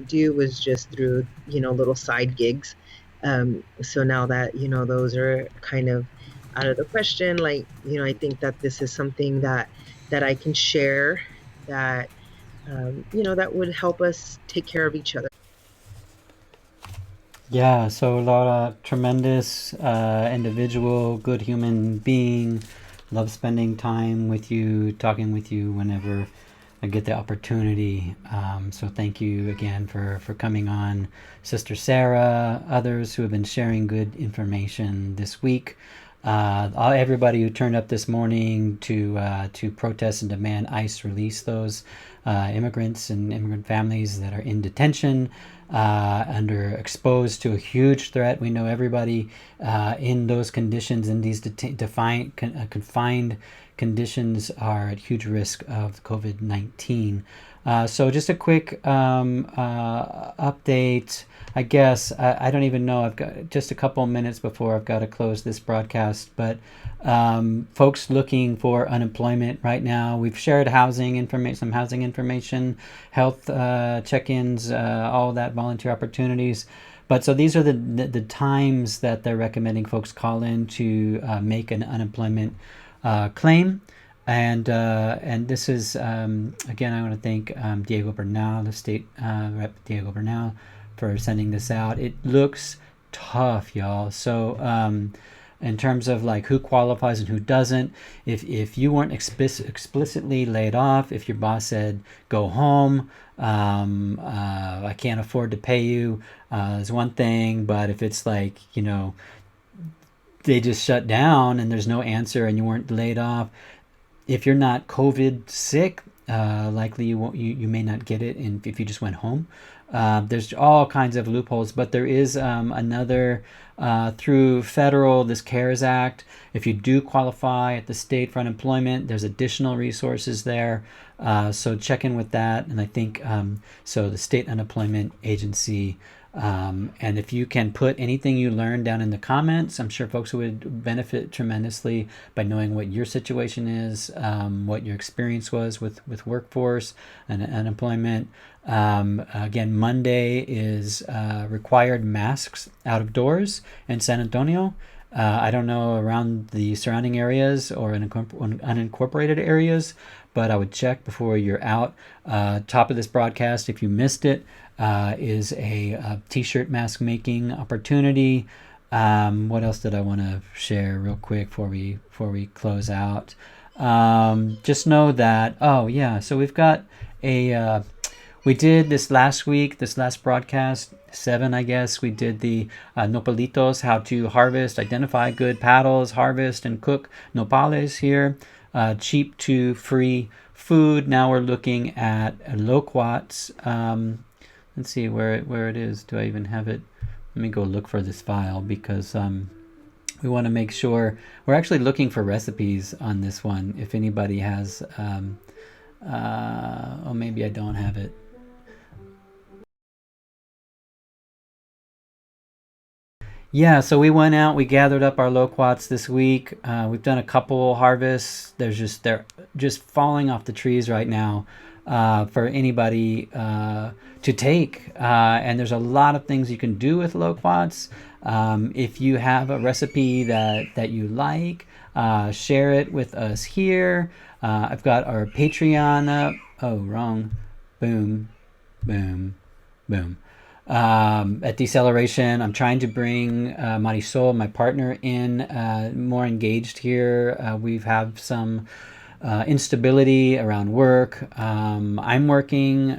do was just through little side gigs. So now that those are kind of out of the question, like I think that this is something that I can share, that that would help us take care of each other. Yeah, so Laura, tremendous individual, good human being. Love spending time with you, talking with you whenever I get the opportunity. So thank you again for coming on. Sister Sarah, others who have been sharing good information this week. Everybody who turned up this morning to protest and demand ICE release those immigrants and immigrant families that are in detention, exposed to a huge threat. We know everybody in those conditions, in these confined conditions, are at huge risk of COVID-19. So just a quick update. I guess I don't even know. I've got just a couple minutes before I've got to close this broadcast. But folks looking for unemployment right now, we've shared housing information, some housing information, health check-ins, all that, volunteer opportunities. But so these are the times that they're recommending folks call in to make an unemployment claim. And this is again, I want to thank Diego Bernal, the state rep Diego Bernal, for sending this out. It looks tough, y'all. So in terms of like who qualifies and who doesn't, if you weren't explicitly laid off, if your boss said go home, I can't afford to pay you, is one thing. But if it's like they just shut down and there's no answer and you weren't laid off, if you're not COVID sick, likely you may not get it if you just went home. There's all kinds of loopholes, but there is another through federal, this CARES Act. If you do qualify at the state for unemployment, there's additional resources there. So check in with that. And I think so the state unemployment agency. And if you can put anything you learned down in the comments, I'm sure folks would benefit tremendously by knowing what your situation is, what your experience was with workforce and unemployment. Again, Monday is required masks out of doors in San Antonio. I don't know around the surrounding areas or unincorporated areas, but I would check before you're out. Top of this broadcast, if you missed it, is a t-shirt mask making opportunity. What else did I want to share real quick before we close out? Just know that, so we've got we did this last week, this last broadcast, 7, I guess, we did the nopalitos, how to harvest, identify good paddles, harvest, and cook nopales here. Cheap to free food. Now we're looking at Loquats. Let's see where it is. Do I even have it? Let me go look for this file because we want to make sure. We're actually looking for recipes on this one. If anybody has, maybe I don't have it. Yeah, so we went out, we gathered up our loquats this week. We've done a couple harvests. They're just falling off the trees right now for anybody to take. And there's a lot of things you can do with loquats. If you have a recipe that you like, share it with us here. I've got our Patreon up. Oh, wrong. Boom, boom, boom. At Deceleration, I'm trying to bring Marisol, my partner, in more engaged here. We've had some instability around work. I'm working,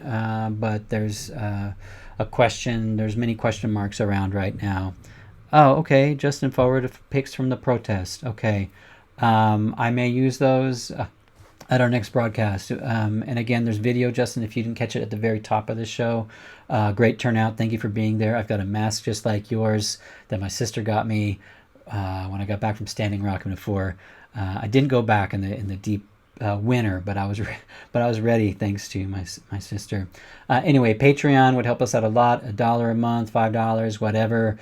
but there's there's many question marks around right now. Oh, okay, Justin forwarded pics from the protest. Okay, I may use those at our next broadcast. And again, there's video, Justin, if you didn't catch it at the very top of the show. Great turnout. Thank you for being there. I've got a mask just like yours that my sister got me when I got back from Standing Rock before. I didn't go back in the deep winter, but I was ready thanks to my sister. Anyway, Patreon would help us out a lot. $1 a month, $5, whatever.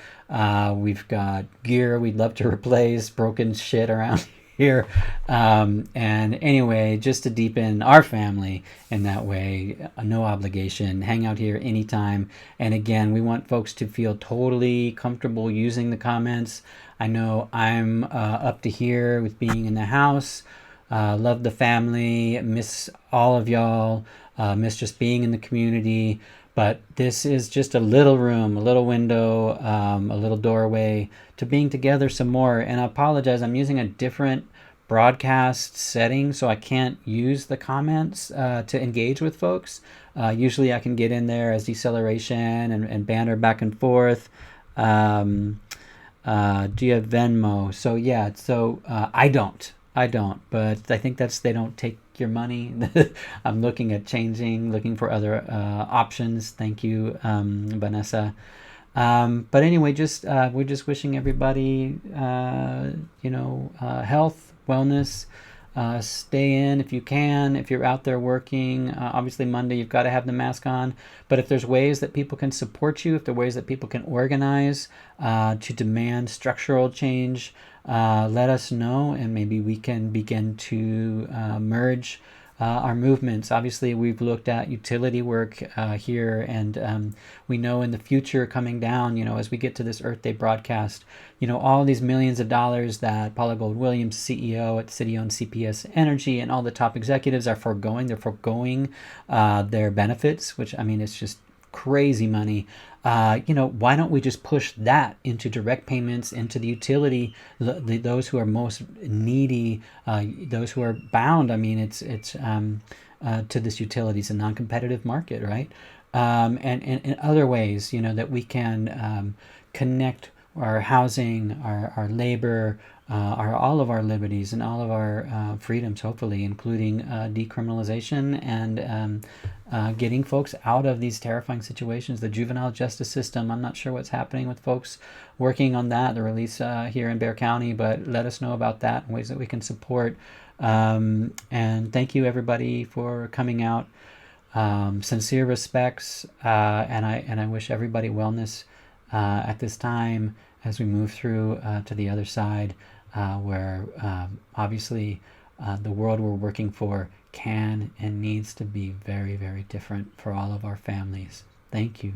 We've got gear we'd love to replace, broken shit around here. And anyway, just to deepen our family in that way, no obligation, hang out here anytime. And again, we want folks to feel totally comfortable using the comments. I know I'm up to here with being in the house. Love the family, miss all of y'all, miss just being in the community. But this is just a little room, a little window, a little doorway to being together some more. And I apologize, I'm using a different broadcast setting, so I can't use the comments to engage with folks. Usually I can get in there as Deceleration and banter back and forth. Do you have Venmo? So yeah, I don't, but I think they don't take your money. I'm looking at looking for other options. Thank you, Vanessa. But anyway, we're just wishing everybody, health, wellness. Stay in if you can. If you're out there working, obviously Monday you've got to have the mask on. But if there's ways that people can support you, if there are ways that people can organize to demand structural change, let us know, and maybe we can begin to merge our movements. Obviously, we've looked at utility work here, and we know in the future coming down, as we get to this Earth Day broadcast, all these millions of dollars that Paula Gold-Williams, CEO at city-owned CPS Energy, and all the top executives are foregoing. They're foregoing their benefits, which, it's just crazy money. Why don't we just push that into direct payments into the utility, those who are most needy, those who are bound. It's to this utility. It's a non-competitive market, right? And in other ways, that we can connect our housing, our labor, all of our liberties and all of our freedoms, hopefully, including decriminalization and getting folks out of these terrifying situations. The juvenile justice system, I'm not sure what's happening with folks working on that, the release here in Bexar County, but let us know about that and ways that we can support. And thank you, everybody, for coming out. Sincere respects, and I wish everybody wellness at this time as we move through to the other side, where obviously the world we're working for can and needs to be very, very different for all of our families. Thank you.